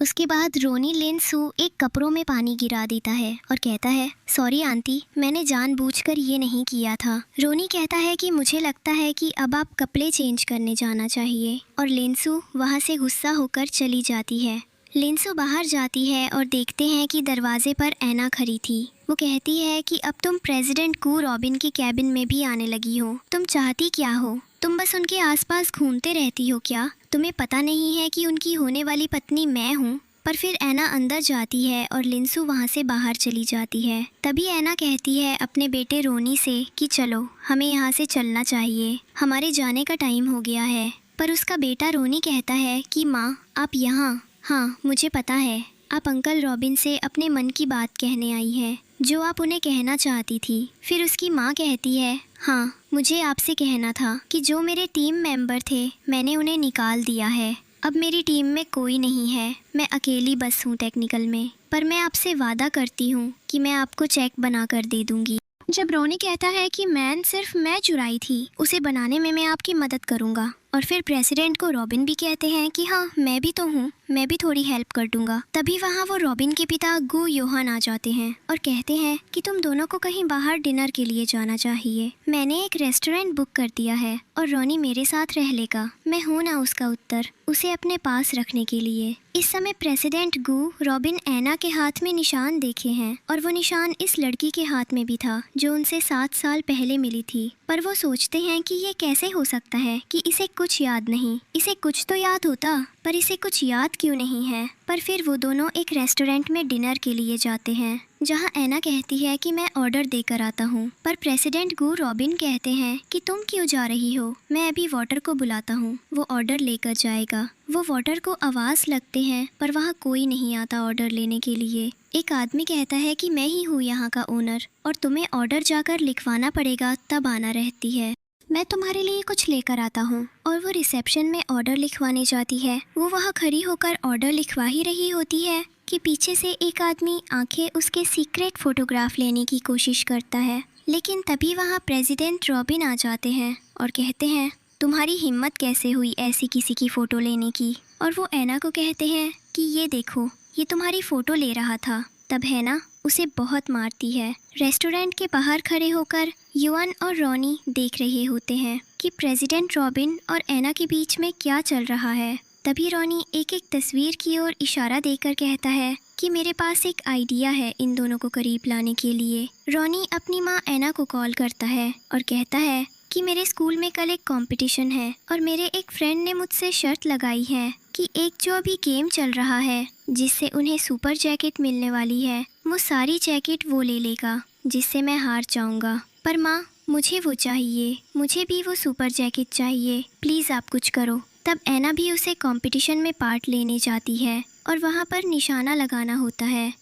उसके बाद रोनी लिंसू एक कपड़ों में पानी गिरा देता है और कहता है सॉरी आंटी, मैंने जानबूझकर ये नहीं किया था। रोनी कहता है कि मुझे लगता है कि अब आप कपड़े चेंज करने जाना चाहिए। और लिंसू वहाँ से गुस्सा होकर चली जाती है। लिंसू बाहर जाती है और देखते हैं कि दरवाजे पर एना खड़ी थी। वो कहती है कि अब तुम प्रेसिडेंट गु रॉबिन के कैबिन में भी आने लगी हो। तुम चाहती क्या हो? तुम बस उनके आसपास घूमते रहती हो क्या? तुम्हें पता नहीं है कि उनकी होने वाली पत्नी मैं हूँ? पर फिर एना अंदर जाती है और लिंसू वहाँ से बाहर चली जाती है। तभी एना कहती है अपने बेटे रोनी से कि चलो हमें यहाँ से चलना चाहिए, हमारे जाने का टाइम हो गया है। पर उसका बेटा रोनी कहता है कि माँ आप यहाँ, हाँ मुझे पता है आप अंकल रॉबिन से अपने मन की बात कहने आई हैं, जो आप उन्हें कहना चाहती थी। फिर उसकी माँ कहती है, हाँ, मुझे आपसे कहना था कि जो मेरे टीम मेंबर थे मैंने उन्हें निकाल दिया है। अब मेरी टीम में कोई नहीं है, मैं अकेली बस हूँ टेक्निकल में, पर मैं आपसे वादा करती हूँ कि मैं आपको चेक बना कर दे दूँगी। जब रोनी कहता है कि मैन सिर्फ मैं चुराई थी, उसे बनाने में मैं आपकी मदद करूँगा। और फिर प्रेसिडेंट को रॉबिन भी कहते हैं कि हाँ, मैं भी तो हूँ, मैं भी थोड़ी हेल्प कर दूंगा। तभी वहाँ वो रॉबिन के पिता गु योहान आ जाते हैं और कहते हैं कि तुम दोनों को कहीं बाहर डिनर के लिए जाना चाहिए। मैंने एक रेस्टोरेंट बुक कर दिया है और रोनी मेरे साथ रह लेगा। मैं हूँ ना उसका उत्तर, उसे अपने पास रखने के लिए। इस समय प्रेसिडेंट गु रॉबिन एना के हाथ में निशान देखे हैं और वो निशान इस लड़की के हाथ में भी था जो उनसे 7 साल पहले मिली थी। पर वो सोचते हैं कि ये कैसे हो सकता है कि इसे कुछ याद नहीं। इसे कुछ तो याद होता, पर इसे कुछ याद क्यों नहीं है। पर फिर वो दोनों एक रेस्टोरेंट में डिनर के लिए जाते हैं, जहाँ एना कहती है कि मैं ऑर्डर देकर आता हूँ। पर प्रेसिडेंट गु रॉबिन कहते हैं कि तुम क्यों जा रही हो, मैं अभी वाटर को बुलाता हूँ, वो ऑर्डर लेकर जाएगा। वो वाटर को आवाज़ लगते हैं, पर वहाँ कोई नहीं आता ऑर्डर लेने के लिए। एक आदमी कहता है कि मैं ही हूँ यहाँ का ओनर और तुम्हें ऑर्डर जाकर लिखवाना पड़ेगा, तब आना रहती है। मैं तुम्हारे लिए कुछ लेकर आता हूँ। और वो रिसेप्शन में ऑर्डर लिखवाने जाती है। वो वहाँ खड़ी होकर ऑर्डर लिखवा ही रही होती है कि पीछे से एक आदमी आंखें उसके सीक्रेट फोटोग्राफ लेने की कोशिश करता है। लेकिन तभी वहाँ प्रेसिडेंट रॉबिन आ जाते हैं और कहते हैं, तुम्हारी हिम्मत कैसे हुई ऐसी किसी की फ़ोटो लेने की। और वो एना को कहते हैं कि ये देखो, ये तुम्हारी फ़ोटो ले रहा था। तब हैना उसे बहुत मारती है। रेस्टोरेंट के बाहर खड़े होकर युआन और रॉनी देख रहे होते हैं कि प्रेसिडेंट रॉबिन और एना के बीच में क्या चल रहा है। तभी रॉनी एक एक तस्वीर की ओर इशारा देकर कहता है कि मेरे पास एक आइडिया है इन दोनों को करीब लाने के लिए। रॉनी अपनी माँ एना को कॉल करता है और कहता है कि मेरे स्कूल में कल एक कंपटीशन है और मेरे एक फ्रेंड ने मुझसे शर्त लगाई है कि एक जो अभी गेम चल रहा है जिससे उन्हें सुपर जैकेट मिलने वाली है, वो सारी जैकेट वो ले लेगा जिससे मैं हार जाऊंगा। पर माँ, मुझे वो चाहिए, मुझे भी वो सुपर जैकेट चाहिए, प्लीज़ आप कुछ करो। तब एना भी उसे कंपटीशन में पार्ट लेने जाती है और वहाँ पर निशाना लगाना होता है।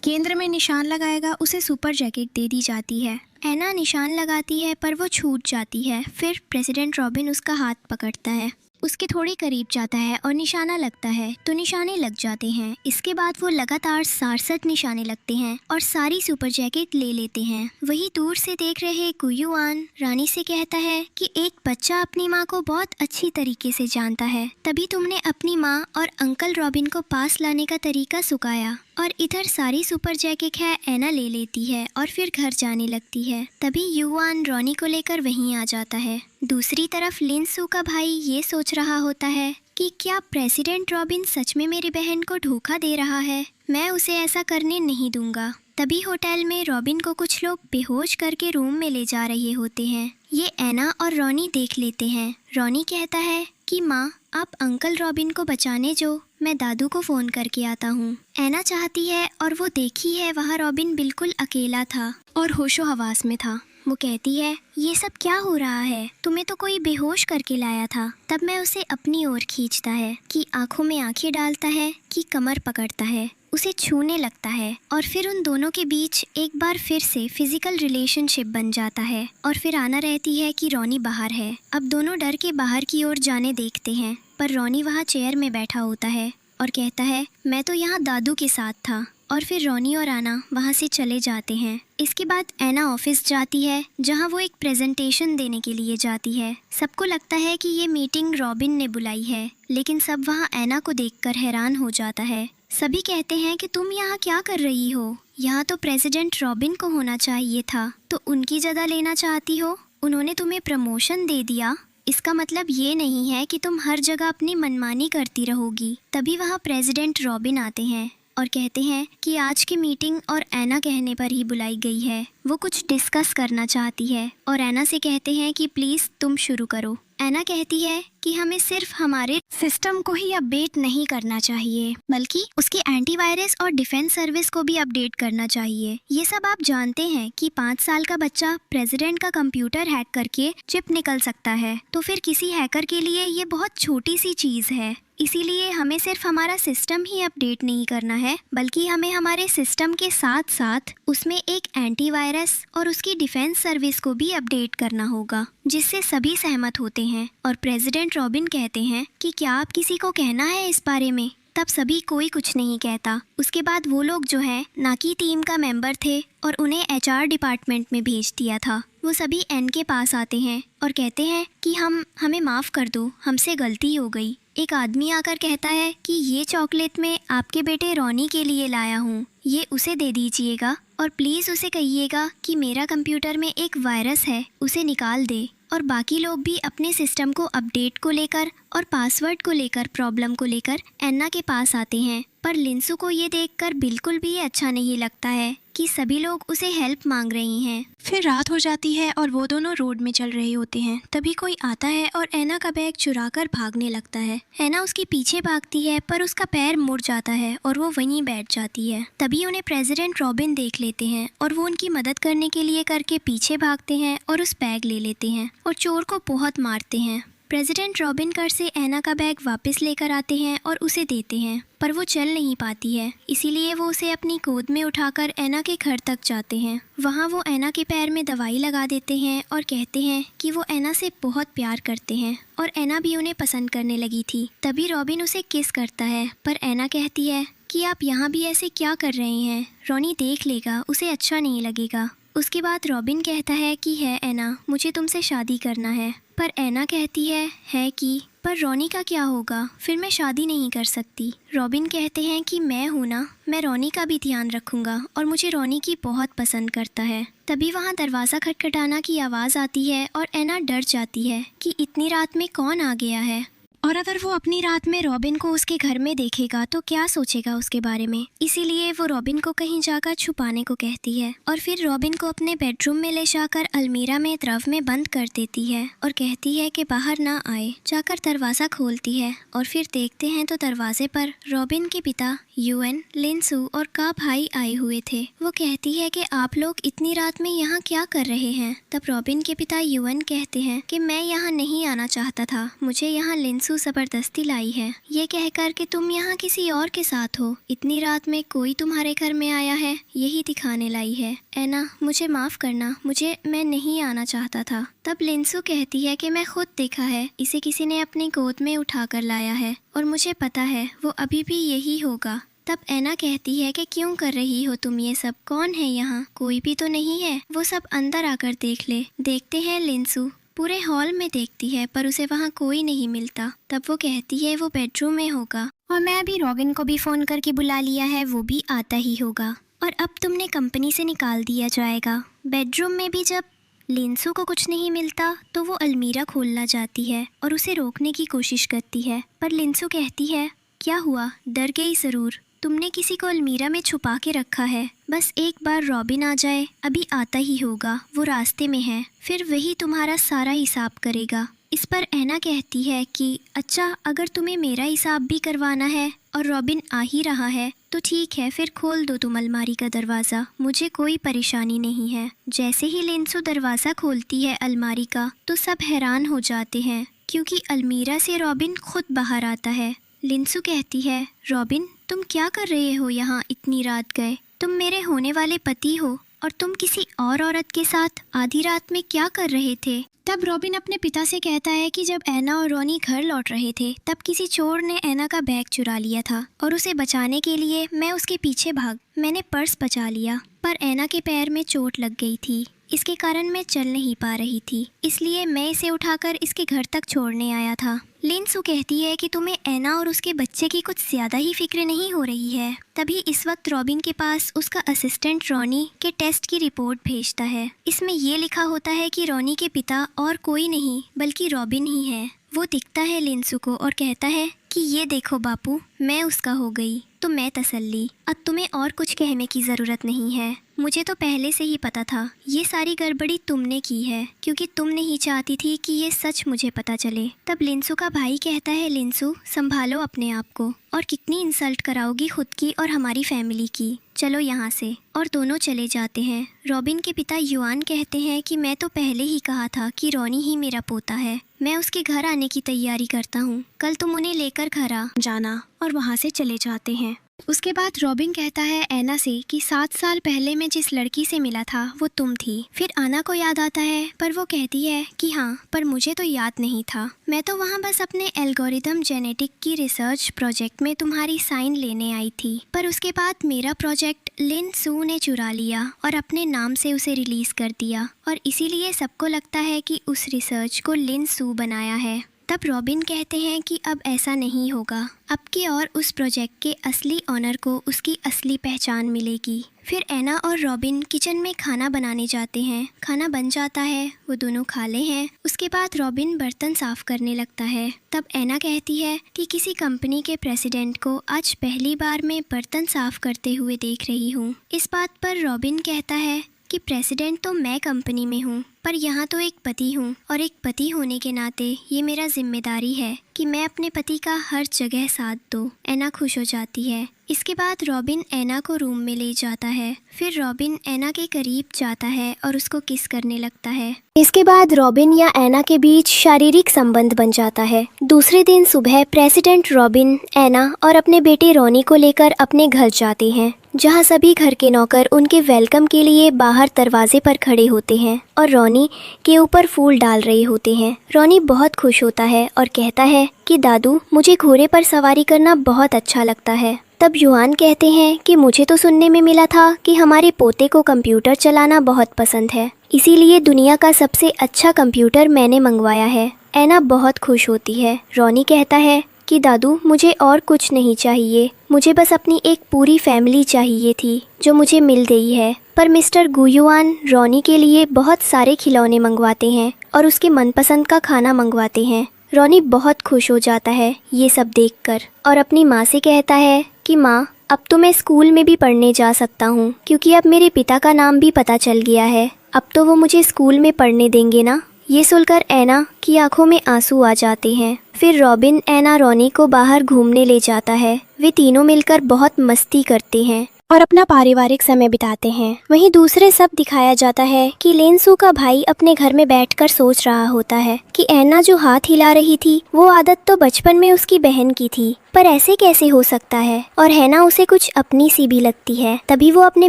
केंद्र में निशान लगाएगा उसे सुपर जैकेट दे दी जाती है। एना निशान लगाती है पर वो छूट जाती है। फिर प्रेसिडेंट रॉबिन उसका हाथ पकड़ता है, उसके थोड़ी करीब जाता है और निशाना लगता है तो निशाने लग जाते हैं। इसके बाद वो लगातार 67 निशाने लगते हैं और सारी सुपर जैकेट ले लेते हैं। वही दूर से देख रहे गुयुआन रानी से कहता है कि एक बच्चा अपनी माँ को बहुत अच्छी तरीके से जानता है, तभी तुमने अपनी माँ और अंकल रॉबिन को पास लाने का तरीका सिखाया। और इधर सारी सुपर जैकेट है एना ले लेती है और फिर घर जाने लगती है। तभी युआन रॉनी को लेकर वहीं आ जाता है। दूसरी तरफ लिनसू का भाई ये सोच रहा होता है कि क्या प्रेसिडेंट रॉबिन सच में मेरी बहन को धोखा दे रहा है, मैं उसे ऐसा करने नहीं दूंगा। तभी होटल में रॉबिन को कुछ लोग बेहोश करके रूम में ले जा रहे होते हैं। ये एना और रॉनी देख लेते हैं। रॉनी कहता है कि माँ, आप अंकल रॉबिन को बचाने जो, मैं दादू को फ़ोन करके आता हूँ। एना चाहती है और वो देखी है वहाँ रॉबिन बिल्कुल अकेला था और होशो हवास में था। वो कहती है, ये सब क्या हो रहा है, तुम्हें तो कोई बेहोश करके लाया था। तब मैं उसे अपनी ओर खींचता है कि आंखों में आंखें डालता है कि कमर पकड़ता है, उसे छूने लगता है और फिर उन दोनों के बीच एक बार फिर से फिजिकल रिलेशनशिप बन जाता है। और फिर आना रहती है कि रॉनी बाहर है। अब दोनों डर के बाहर की ओर जाने देखते हैं, पर रॉनी वहाँ चेयर में बैठा होता है और कहता है, मैं तो यहाँ दादू के साथ था। और फिर रॉनी और आना वहाँ से चले जाते हैं। इसके बाद एना ऑफिस जाती है, जहाँ वो एक प्रेजेंटेशन देने के लिए जाती है। सबको लगता है कि ये मीटिंग रॉबिन ने बुलाई है, लेकिन सब वहाँ एना को देखकर हैरान हो जाता है। सभी कहते हैं कि तुम यहाँ क्या कर रही हो, यहाँ तो प्रेसिडेंट रॉबिन को होना चाहिए था, तो उनकी जगह लेना चाहती हो। उन्होंने तुम्हें प्रमोशन दे दिया, इसका मतलब ये नहीं है कि तुम हर जगह अपनी मनमानी करती रहोगी। तभी वहाँ प्रेसिडेंट रॉबिन आते हैं और कहते हैं कि आज की मीटिंग और एना कहने पर ही बुलाई गई है। वो कुछ डिस्कस करना चाहती है और एना से कहते हैं कि प्लीज़ तुम शुरू करो। एना कहती है कि हमें सिर्फ हमारे सिस्टम को ही अपडेट नहीं करना चाहिए, बल्कि उसके एंटीवायरस और डिफेंस सर्विस को भी अपडेट करना चाहिए। ये सब आप जानते हैं कि 5 साल का बच्चा प्रेसिडेंट का कंप्यूटर हैक करके चिप निकल सकता है, तो फिर किसी हैकर के लिए ये बहुत छोटी सी चीज़ है। इसीलिए हमें सिर्फ हमारा सिस्टम ही अपडेट नहीं करना है, बल्कि हमें हमारे सिस्टम के साथ साथ उसमें एक एंटीवायरस और उसकी डिफेंस सर्विस को भी अपडेट करना होगा, जिससे सभी सहमत होते हैं। और प्रेसिडेंट रॉबिन कहते हैं कि क्या आप किसी को कहना है इस बारे में? तब सभी कोई कुछ नहीं कहता। उसके बाद वो लोग जो है ना की टीम का मेंबर थे और उन्हें एचआर डिपार्टमेंट में भेज दिया था, वो सभी एन के पास आते हैं और कहते हैं कि हमें माफ़ कर दो, हमसे गलती हो गई। एक आदमी आकर कहता है कि ये चॉकलेट मैं आपके बेटे रॉनी के लिए लाया हूँ, ये उसे दे दीजिएगा और प्लीज़ उसे कहिएगा कि मेरा कंप्यूटर में एक वायरस है, उसे निकाल दे। और बाकी लोग भी अपने सिस्टम को अपडेट को लेकर और पासवर्ड को लेकर प्रॉब्लम को लेकर एन्ना के पास आते हैं। पर लिंसू को ये देखकर बिल्कुल भी अच्छा नहीं लगता है कि सभी लोग उसे हेल्प मांग रही हैं। फिर रात हो जाती है और वो दोनों रोड में चल रहे होते हैं। तभी कोई आता है और एना का बैग चुराकर भागने लगता है। एना उसके पीछे भागती है पर उसका पैर मुड़ जाता है और वो वहीं बैठ जाती है। तभी उन्हें प्रेसिडेंट रॉबिन देख लेते हैं और वो उनकी मदद करने के लिए करके पीछे भागते हैं और उस बैग ले लेते हैं और चोर को बहुत मारते हैं। प्रेसिडेंट रॉबिन घर से एना का बैग वापस लेकर आते हैं और उसे देते हैं, पर वो चल नहीं पाती है, इसीलिए वो उसे अपनी गोद में उठाकर एना के घर तक जाते हैं। वहाँ वो एना के पैर में दवाई लगा देते हैं और कहते हैं कि वो एना से बहुत प्यार करते हैं और एना भी उन्हें पसंद करने लगी थी। तभी रॉबिन उसे किस करता है, पर एना कहती है कि आप यहाँ भी ऐसे क्या कर रहे हैं, रॉनी देख लेगा, उसे अच्छा नहीं लगेगा। उसके बाद रॉबिन कहता है कि है एना, मुझे तुमसे शादी करना है। पर एना कहती है कि पर रॉनी का क्या होगा, फिर मैं शादी नहीं कर सकती। रॉबिन कहते हैं कि मैं हूँ ना, मैं रॉनी का भी ध्यान रखूँगा और मुझे रॉनी की बहुत पसंद करता है। तभी वहाँ दरवाज़ा खटखटाना की आवाज़ आती है और एना डर जाती है कि इतनी रात में कौन आ गया है, और अगर वो अपनी रात में रॉबिन को उसके घर में देखेगा तो क्या सोचेगा उसके बारे में। इसीलिए वो रॉबिन को कहीं जाकर छुपाने को कहती है और फिर रॉबिन को अपने बेडरूम में ले जाकर अलमीरा में द्रव में बंद कर देती है और कहती है कि बाहर ना आए। जाकर दरवाज़ा खोलती है और फिर देखते हैं तो दरवाजे पर रॉबिन के पिता यूएन, लिंसू और का भाई आए हुए थे। वो कहती है कि आप लोग इतनी रात में यहाँ क्या कर रहे हैं। तब रॉबिन के पिता यूएन कहते हैं कि मैं यहाँ नहीं आना चाहता था, मुझे यहाँ लिंसू जबरदस्ती लाई है, ये कहकर कि तुम यहाँ किसी और के साथ हो, इतनी रात में कोई तुम्हारे घर में आया है, यही दिखाने लाई है। एना, मुझे माफ करना, मैं नहीं आना चाहता था। तब लिंसू कहती है कि मैं खुद देखा है, इसे किसी ने अपनी गोद में उठाकर लाया है और मुझे पता है वो अभी भी यही होगा। तब एना कहती है कि क्यों कर रही हो तुम ये सब, कौन है यहाँ, कोई भी तो नहीं है, वो सब अंदर आकर देख ले। देखते हैं लिंसू पूरे हॉल में देखती है पर उसे वहाँ कोई नहीं मिलता। तब वो कहती है वो बेडरूम में होगा और मैं अभी रॉबिन को भी फ़ोन करके बुला लिया है, वो भी आता ही होगा और अब तुमने कंपनी से निकाल दिया जाएगा। बेडरूम में भी जब लिंसू को कुछ नहीं मिलता तो वो अलमीरा खोलना चाहती है और उसे रोकने की कोशिश करती है, पर लिंसू कहती है क्या हुआ, डर गई ज़रूर, तुमने किसी को अलमीरा में छुपा के रखा है, बस एक बार रॉबिन आ जाए, अभी आता ही होगा, वो रास्ते में है, फिर वही तुम्हारा सारा हिसाब करेगा। इस पर एना कहती है कि अच्छा, अगर तुम्हें मेरा हिसाब भी करवाना है और रॉबिन आ ही रहा है तो ठीक है, फिर खोल दो तुम अलमारी का दरवाज़ा, मुझे कोई परेशानी नहीं है। जैसे ही लिंसू दरवाज़ा खोलती है अलमारी का तो सब हैरान हो जाते हैं क्योंकि अलमीरा से रॉबिन खुद बाहर आता है। लिंसू कहती है रॉबिन, तुम क्या कर रहे हो यहाँ इतनी रात गए, तुम मेरे होने वाले पति हो और तुम किसी और औरत के साथ आधी रात में क्या कर रहे थे। तब रॉबिन अपने पिता से कहता है कि जब एना और रॉनी घर लौट रहे थे तब किसी चोर ने एना का बैग चुरा लिया था और उसे बचाने के लिए मैं उसके पीछे मैंने पर्स बचा लिया, पर एना के पैर में चोट लग गई थी, इसके कारण मैं चल नहीं पा रही थी, इसलिए मैं इसे उठाकर इसके घर तक छोड़ने आया था। लिंसू कहती है कि तुम्हें एना और उसके बच्चे की कुछ ज़्यादा ही फिक्र नहीं हो रही है। तभी इस वक्त रॉबिन के पास उसका असिस्टेंट रॉनी के टेस्ट की रिपोर्ट भेजता है। इसमें ये लिखा होता है कि रॉनी के पिता और कोई नहीं बल्कि रॉबिन ही है। वो दिखता है लिंसू को और कहता है कि ये देखो बापू, मैं उसका हो गई तो मैं तसल्ली, अब तुम्हें और कुछ कहने की ज़रूरत नहीं है। मुझे तो पहले से ही पता था ये सारी गड़बड़ी तुमने की है, क्योंकि तुम नहीं चाहती थी कि ये सच मुझे पता चले। तब लिंसू का भाई कहता है, लिंसू संभालो अपने आप को, और कितनी इंसल्ट कराओगी खुद की और हमारी फैमिली की, चलो यहाँ से। और दोनों चले जाते हैं। रॉबिन के पिता युआन कहते हैं कि मैं तो पहले ही कहा था कि रॉनी ही मेरा पोता है, मैं उसके घर आने की तैयारी करता हूँ, कल तुम उन्हें लेकर घर आ जाना। और वहाँ से चले जाते हैं। उसके बाद रॉबिन कहता है एना से कि 7 साल पहले मैं जिस लड़की से मिला था वो तुम थी। फिर आना को याद आता है, पर वो कहती है कि हाँ, पर मुझे तो याद नहीं था, मैं तो वहाँ बस अपने एल्गोरिदम जेनेटिक की रिसर्च प्रोजेक्ट में तुम्हारी साइन लेने आई थी। पर उसके बाद मेरा प्रोजेक्ट लिन सू ने चुरा लिया और अपने नाम से उसे रिलीज कर दिया, और इसीलिए सबको लगता है कि उस रिसर्च को लिन सू बनाया है। तब रॉबिन कहते हैं कि अब ऐसा नहीं होगा, अब की और उस प्रोजेक्ट के असली ऑनर को उसकी असली पहचान मिलेगी। फिर एना और रॉबिन किचन में खाना बनाने जाते हैं। खाना बन जाता है, वो दोनों खा ले हैं। उसके बाद रॉबिन बर्तन साफ करने लगता है। तब एना कहती है कि किसी कंपनी के प्रेसिडेंट को आज पहली बार मैं बर्तन साफ करते हुए देख रही हूँ। इस बात पर रॉबिन कहता है कि प्रेसिडेंट तो मैं कंपनी में हूँ, पर यहाँ तो एक पति हूँ, और एक पति होने के नाते ये मेरा जिम्मेदारी है कि मैं अपने पति का हर जगह साथ दूँ। एना खुश हो जाती है। इसके बाद रॉबिन एना को रूम में ले जाता है। फिर रॉबिन एना के करीब जाता है और उसको किस करने लगता है। इसके बाद रॉबिन या एना के बीच शारीरिक संबंध बन जाता है। दूसरे दिन सुबह प्रेसिडेंट रॉबिन, एना और अपने बेटे रॉनी को लेकर अपने घर जाते हैं, जहाँ सभी घर के नौकर उनके वेलकम के लिए बाहर दरवाजे पर खड़े होते हैं और रॉनी के ऊपर फूल डाल रहे होते हैं। रॉनी बहुत खुश होता है और कहता है कि दादू, मुझे घोड़े पर सवारी करना बहुत अच्छा लगता है। तब युआन कहते हैं कि मुझे तो सुनने में मिला था कि हमारे पोते को कंप्यूटर चलाना बहुत पसंद है, इसीलिए दुनिया का सबसे अच्छा कंप्यूटर मैंने मंगवाया है। एना बहुत खुश होती है। रॉनी कहता है कि दादू, मुझे और कुछ नहीं चाहिए, मुझे बस अपनी एक पूरी फैमिली चाहिए थी जो मुझे मिल गई है। पर मिस्टर गुयुआन रॉनी के लिए बहुत सारे खिलौने मंगवाते हैं और उसके मनपसंद का खाना मंगवाते हैं। रॉनी बहुत खुश हो जाता है ये सब देखकर, और अपनी माँ से कहता है कि माँ, अब तो मैं स्कूल में भी पढ़ने जा सकता हूँ, क्योंकि अब मेरे पिता का नाम भी पता चल गया है, अब तो वो मुझे स्कूल में पढ़ने देंगे ना। ये सुनकर एना की आंखों में आंसू आ जाते हैं। फिर रॉबिन एना रॉनी को बाहर घूमने ले जाता है। वे तीनों मिलकर बहुत मस्ती करते हैं और अपना पारिवारिक समय बिताते हैं। वहीं दूसरे सब दिखाया जाता है कि लिनसू का भाई अपने घर में बैठकर सोच रहा होता है कि एना जो हाथ हिला रही थी वो आदत तो बचपन में उसकी बहन की थी, पर ऐसे कैसे हो सकता है, और हैना उसे कुछ अपनी सी भी लगती है। तभी वो अपने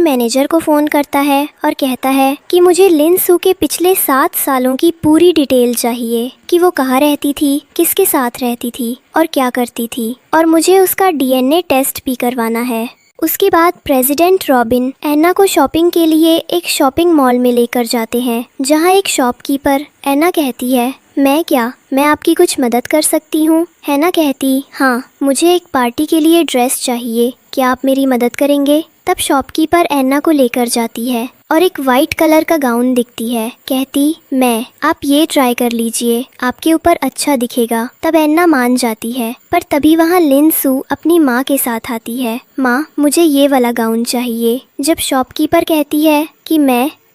मैनेजर को फोन करता है और कहता है कि मुझे लिनसू के पिछले 7 सालों की पूरी डिटेल चाहिए, कि वो कहाँ रहती थी, किसके साथ रहती थी और क्या करती थी, और मुझे उसका DNA टेस्ट भी करवाना है। उसके बाद प्रेसिडेंट रॉबिन एना को शॉपिंग के लिए एक शॉपिंग मॉल में लेकर जाते हैं, जहां एक शॉपकीपर, एना कहती है, मैं आपकी कुछ मदद कर सकती हूँ। हैना कहती, हाँ, मुझे एक पार्टी के लिए ड्रेस चाहिए, क्या आप मेरी मदद करेंगे। तब शॉपकीपर एना को लेकर जाती है और एक वाइट कलर का गाउन दिखती है। कहती, आप ये ट्राई कर लीजिए, आपके ऊपर अच्छा दिखेगा। तब एन्ना मान जाती है, पर तभी वहाँ लिनसू अपनी माँ के साथ आती है। माँ, मुझे ये वाला गाउन चाहिए। जब शॉपकीपर कहती है कि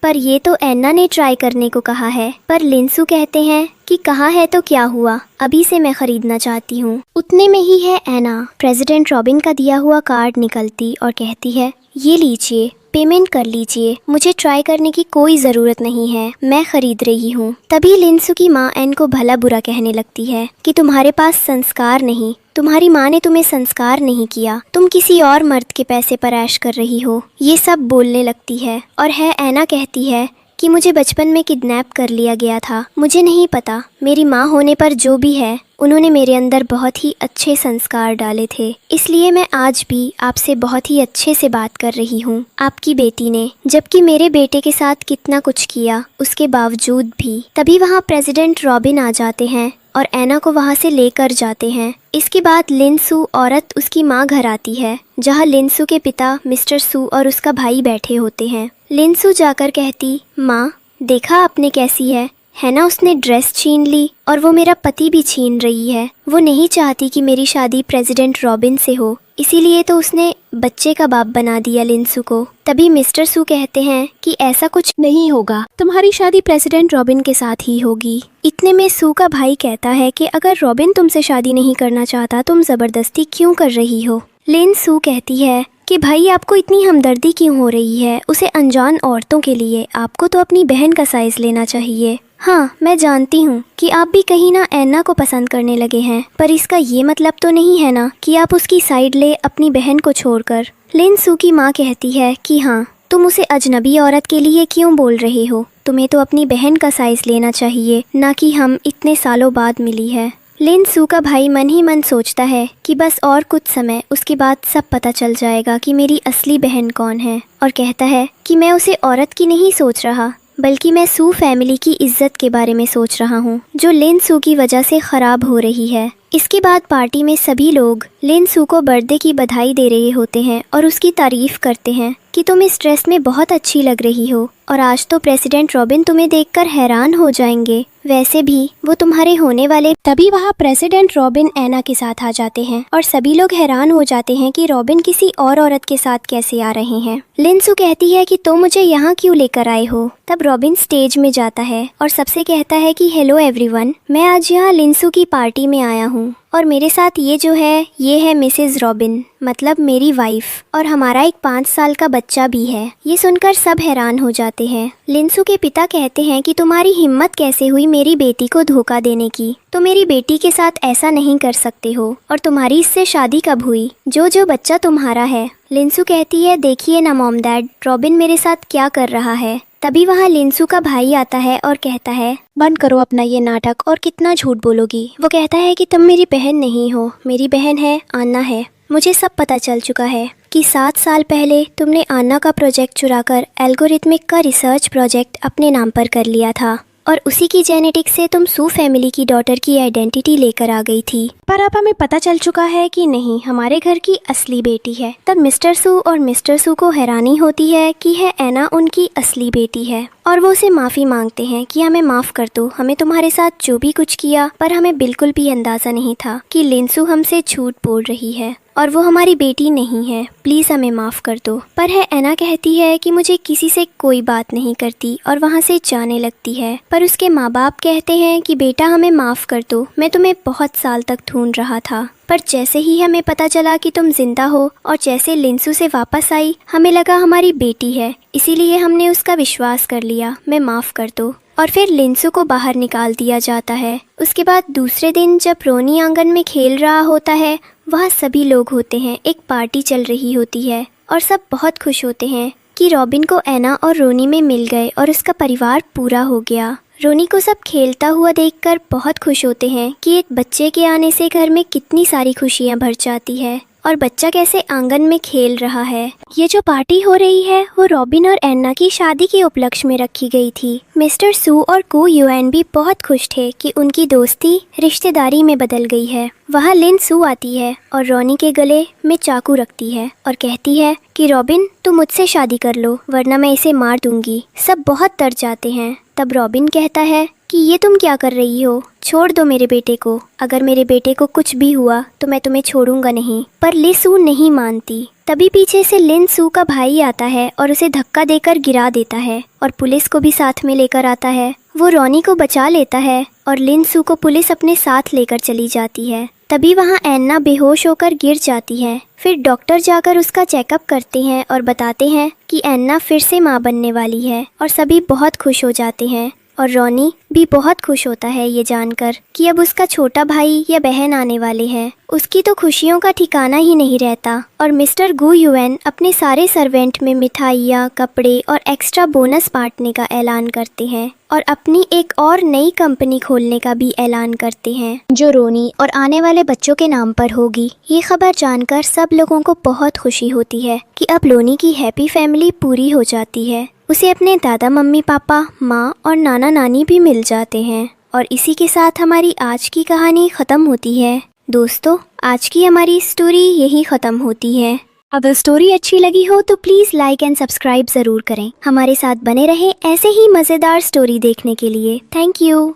पर ये तो एन्ना ने ट्राई करने को कहा है। पर लिनसू कहते हैं कि कहा है तो क्या हुआ, अभी से मैं खरीदना चाहती हूँ। उतने में ही है एना प्रेसिडेंट रॉबिन का दिया हुआ कार्ड निकलती और कहती है, ये लीजिए, पेमेंट कर लीजिए, मुझे ट्राई करने की कोई ज़रूरत नहीं है, मैं खरीद रही हूँ। तभी लिनसू की माँ एन को भला बुरा कहने लगती है कि तुम्हारे पास संस्कार नहीं, तुम्हारी माँ ने तुम्हें संस्कार नहीं किया, तुम किसी और मर्द के पैसे पर ऐश कर रही हो। ये सब बोलने लगती है और एना कहती है कि मुझे बचपन में किडनैप कर लिया गया था, मुझे नहीं पता, मेरी माँ होने पर जो भी है उन्होंने मेरे अंदर बहुत ही अच्छे संस्कार डाले थे, इसलिए मैं आज भी आपसे बहुत ही अच्छे से बात कर रही हूँ, आपकी बेटी ने, जबकि मेरे बेटे के साथ कितना कुछ किया उसके बावजूद भी। तभी वहाँ प्रेसिडेंट रॉबिन आ जाते हैं और एना को वहाँ से लेकर जाते हैं। इसके बाद लिनसू औरत उसकी माँ घर आती है, जहाँ लिनसू के पिता मिस्टर सू और उसका भाई बैठे होते हैं। लिनसू जाकर कहती, माँ देखा आपने कैसी है ना, उसने ड्रेस छीन ली और वो मेरा पति भी छीन रही है। वो नहीं चाहती कि मेरी शादी प्रेसिडेंट रॉबिन से हो, इसीलिए तो उसने बच्चे का बाप बना दिया लिनसू को। तभी मिस्टर सू कहते हैं कि ऐसा कुछ नहीं होगा, तुम्हारी शादी प्रेसिडेंट रॉबिन के साथ ही होगी। इतने में सू का भाई कहता है कि अगर रॉबिन तुमसे शादी नहीं करना चाहता, तुम जबरदस्ती क्यों कर रही हो। लिन सू कहती है कि भाई आपको इतनी हमदर्दी क्यों हो रही है उसे अनजान औरतों के लिए, आपको तो अपनी बहन का साइज लेना चाहिए। हाँ, मैं जानती हूँ कि आप भी कहीं ना एन्ना को पसंद करने लगे हैं, पर इसका ये मतलब तो नहीं है ना कि आप उसकी साइड ले अपनी बहन को छोड़कर। लिन सू की माँ कहती है कि हाँ, तुम उसे अजनबी औरत के लिए क्यों बोल रहे हो, तुम्हें तो अपनी बहन का साइज लेना चाहिए, ना कि हम इतने सालों बाद मिली है। लिन सू का भाई मन ही मन सोचता है कि बस और कुछ समय, उसके बाद सब पता चल जाएगा कि मेरी असली बहन कौन है, और कहता है कि मैं उसे औरत की नहीं सोच रहा, बल्कि मैं सू फैमिली की इज्जत के बारे में सोच रहा हूँ, जो लिन सू की वजह से खराब हो रही है। इसके बाद पार्टी में सभी लोग लिन सू को बर्थडे की बधाई दे रहे होते हैं और उसकी तारीफ करते हैं कि तुम इस ड्रेस में बहुत अच्छी लग रही हो, और आज तो प्रेसिडेंट रॉबिन तुम्हें देखकर हैरान हो जाएंगे, वैसे भी वो तुम्हारे होने वाले। तभी वहाँ प्रेसिडेंट रॉबिन एना के साथ आ जाते हैं और सभी लोग हैरान हो जाते हैं कि रॉबिन किसी और औरत के साथ कैसे आ रहे हैं। लिन सू कहती है कि तुम मुझे यहाँ क्यों लेकर आए हो। तब रॉबिन स्टेज में जाता है और सबसे कहता है कि हेलो एवरीवन, मैं आज यहाँ लिन सू की पार्टी में आया हूँ, और मेरे साथ ये जो है ये है मिसेज रॉबिन, मतलब मेरी वाइफ, और हमारा एक 5 साल का बच्चा भी है। ये सुनकर सब हैरान हो जाते हैं। लिन सू के पिता कहते हैं कि तुम्हारी हिम्मत कैसे हुई मेरी बेटी को धोखा देने की, तो मेरी बेटी के साथ ऐसा नहीं कर सकते हो, और तुम्हारी इससे शादी कब हुई, जो बच्चा तुम्हारा है। लिन सू कहती है देखिए ना मॉम डैड, रॉबिन मेरे साथ क्या कर रहा है। तभी वहाँ लिन सू का भाई आता है और कहता है बंद करो अपना ये नाटक, और कितना झूठ बोलोगी। वो कहता है कि तुम मेरी बहन नहीं हो, मेरी बहन है आन्ना है। मुझे सब पता चल चुका है कि 7 साल पहले तुमने आन्ना का प्रोजेक्ट चुराकर एल्गोरिथमिक का रिसर्च प्रोजेक्ट अपने नाम पर कर लिया था, और उसी की जेनेटिक्स से तुम सू फैमिली की डॉटर की आइडेंटिटी लेकर आ गई थी। पर अब हमें पता चल चुका है कि नहीं, हमारे घर की असली बेटी है। तब मिस्टर सू और मिस्टर सू को हैरानी होती है कि है एना उनकी असली बेटी है, और वो उसे माफ़ी मांगते हैं कि हमें माफ़ कर दो, हमें तुम्हारे साथ जो भी कुछ किया, पर हमें बिल्कुल भी अंदाज़ा नहीं था कि लिन सू हमसे झूठ बोल रही है और वो हमारी बेटी नहीं है, प्लीज़ हमें माफ़ कर दो। पर है एना कहती है कि मुझे किसी से कोई बात नहीं करती, और वहाँ से जाने लगती है। पर उसके माँ बाप कहते हैं कि बेटा हमें माफ़ कर दो, मैं तुम्हें बहुत साल तक ढूंढ रहा था, पर जैसे ही हमें पता चला कि तुम जिंदा हो और जैसे लिन सू से वापस आई, हमें लगा हमारी बेटी है, इसीलिए हमने उसका विश्वास कर लिया, मैं माफ़ कर दो। और फिर लिन सू को बाहर निकाल दिया जाता है। उसके बाद दूसरे दिन जब रोनी आंगन में खेल रहा होता है, वहाँ सभी लोग होते हैं, एक पार्टी चल रही होती है, और सब बहुत खुश होते हैं कि रॉबिन को एना और रोनी में मिल गए और उसका परिवार पूरा हो गया। रोनी को सब खेलता हुआ देखकर बहुत खुश होते हैं कि एक बच्चे के आने से घर में कितनी सारी खुशियाँ भर जाती है, और बच्चा कैसे आंगन में खेल रहा है। ये जो पार्टी हो रही है वो रॉबिन और एन्ना की शादी के उपलक्ष्य में रखी गई थी। मिस्टर सू और कू युएन भी बहुत खुश थे कि उनकी दोस्ती रिश्तेदारी में बदल गई है। वहाँ लिन सू आती है और रोनी के गले में चाकू रखती है और कहती है कि रॉबिन तुम मुझसे शादी कर लो, वरना मैं इसे मार दूंगी। सब बहुत डर जाते हैं। तब रॉबिन कहता है कि ये तुम क्या कर रही हो, छोड़ दो मेरे बेटे को, अगर मेरे बेटे को कुछ भी हुआ तो मैं तुम्हें छोड़ूंगा नहीं। पर लिन सू नहीं मानती। तभी पीछे से लिन सू का भाई आता है और उसे धक्का देकर गिरा देता है, और पुलिस को भी साथ में लेकर आता है। वो रोनी को बचा लेता है और लिन सू को पुलिस अपने साथ लेकर चली जाती है। तभी वहाँ एन्ना बेहोश होकर गिर जाती है। फिर डॉक्टर जाकर उसका चेकअप करते हैं और बताते हैं कि एन्ना फिर से माँ बनने वाली है, और सभी बहुत खुश हो जाते हैं। और रोनी भी बहुत खुश होता है ये जानकर कि अब उसका छोटा भाई या बहन आने वाले हैं। उसकी तो खुशियों का ठिकाना ही नहीं रहता। और मिस्टर गू युएन अपने सारे सर्वेंट में मिठाइयाँ, कपड़े और एक्स्ट्रा बोनस बांटने का ऐलान करते हैं, और अपनी एक और नई कंपनी खोलने का भी ऐलान करते हैं, जो रोनी और आने वाले बच्चों के नाम पर होगी। ये खबर जानकर सब लोगों को बहुत खुशी होती है कि अब लोनी की हैप्पी फैमिली पूरी हो जाती है। उसे अपने दादा मम्मी पापा, माँ और नाना नानी भी मिल जाते हैं। और इसी के साथ हमारी आज की कहानी ख़त्म होती है। दोस्तों, आज की हमारी स्टोरी यही ख़त्म होती है। अगर स्टोरी अच्छी लगी हो तो प्लीज़ लाइक एंड सब्सक्राइब ज़रूर करें। हमारे साथ बने रहें ऐसे ही मज़ेदार स्टोरी देखने के लिए। Thank you.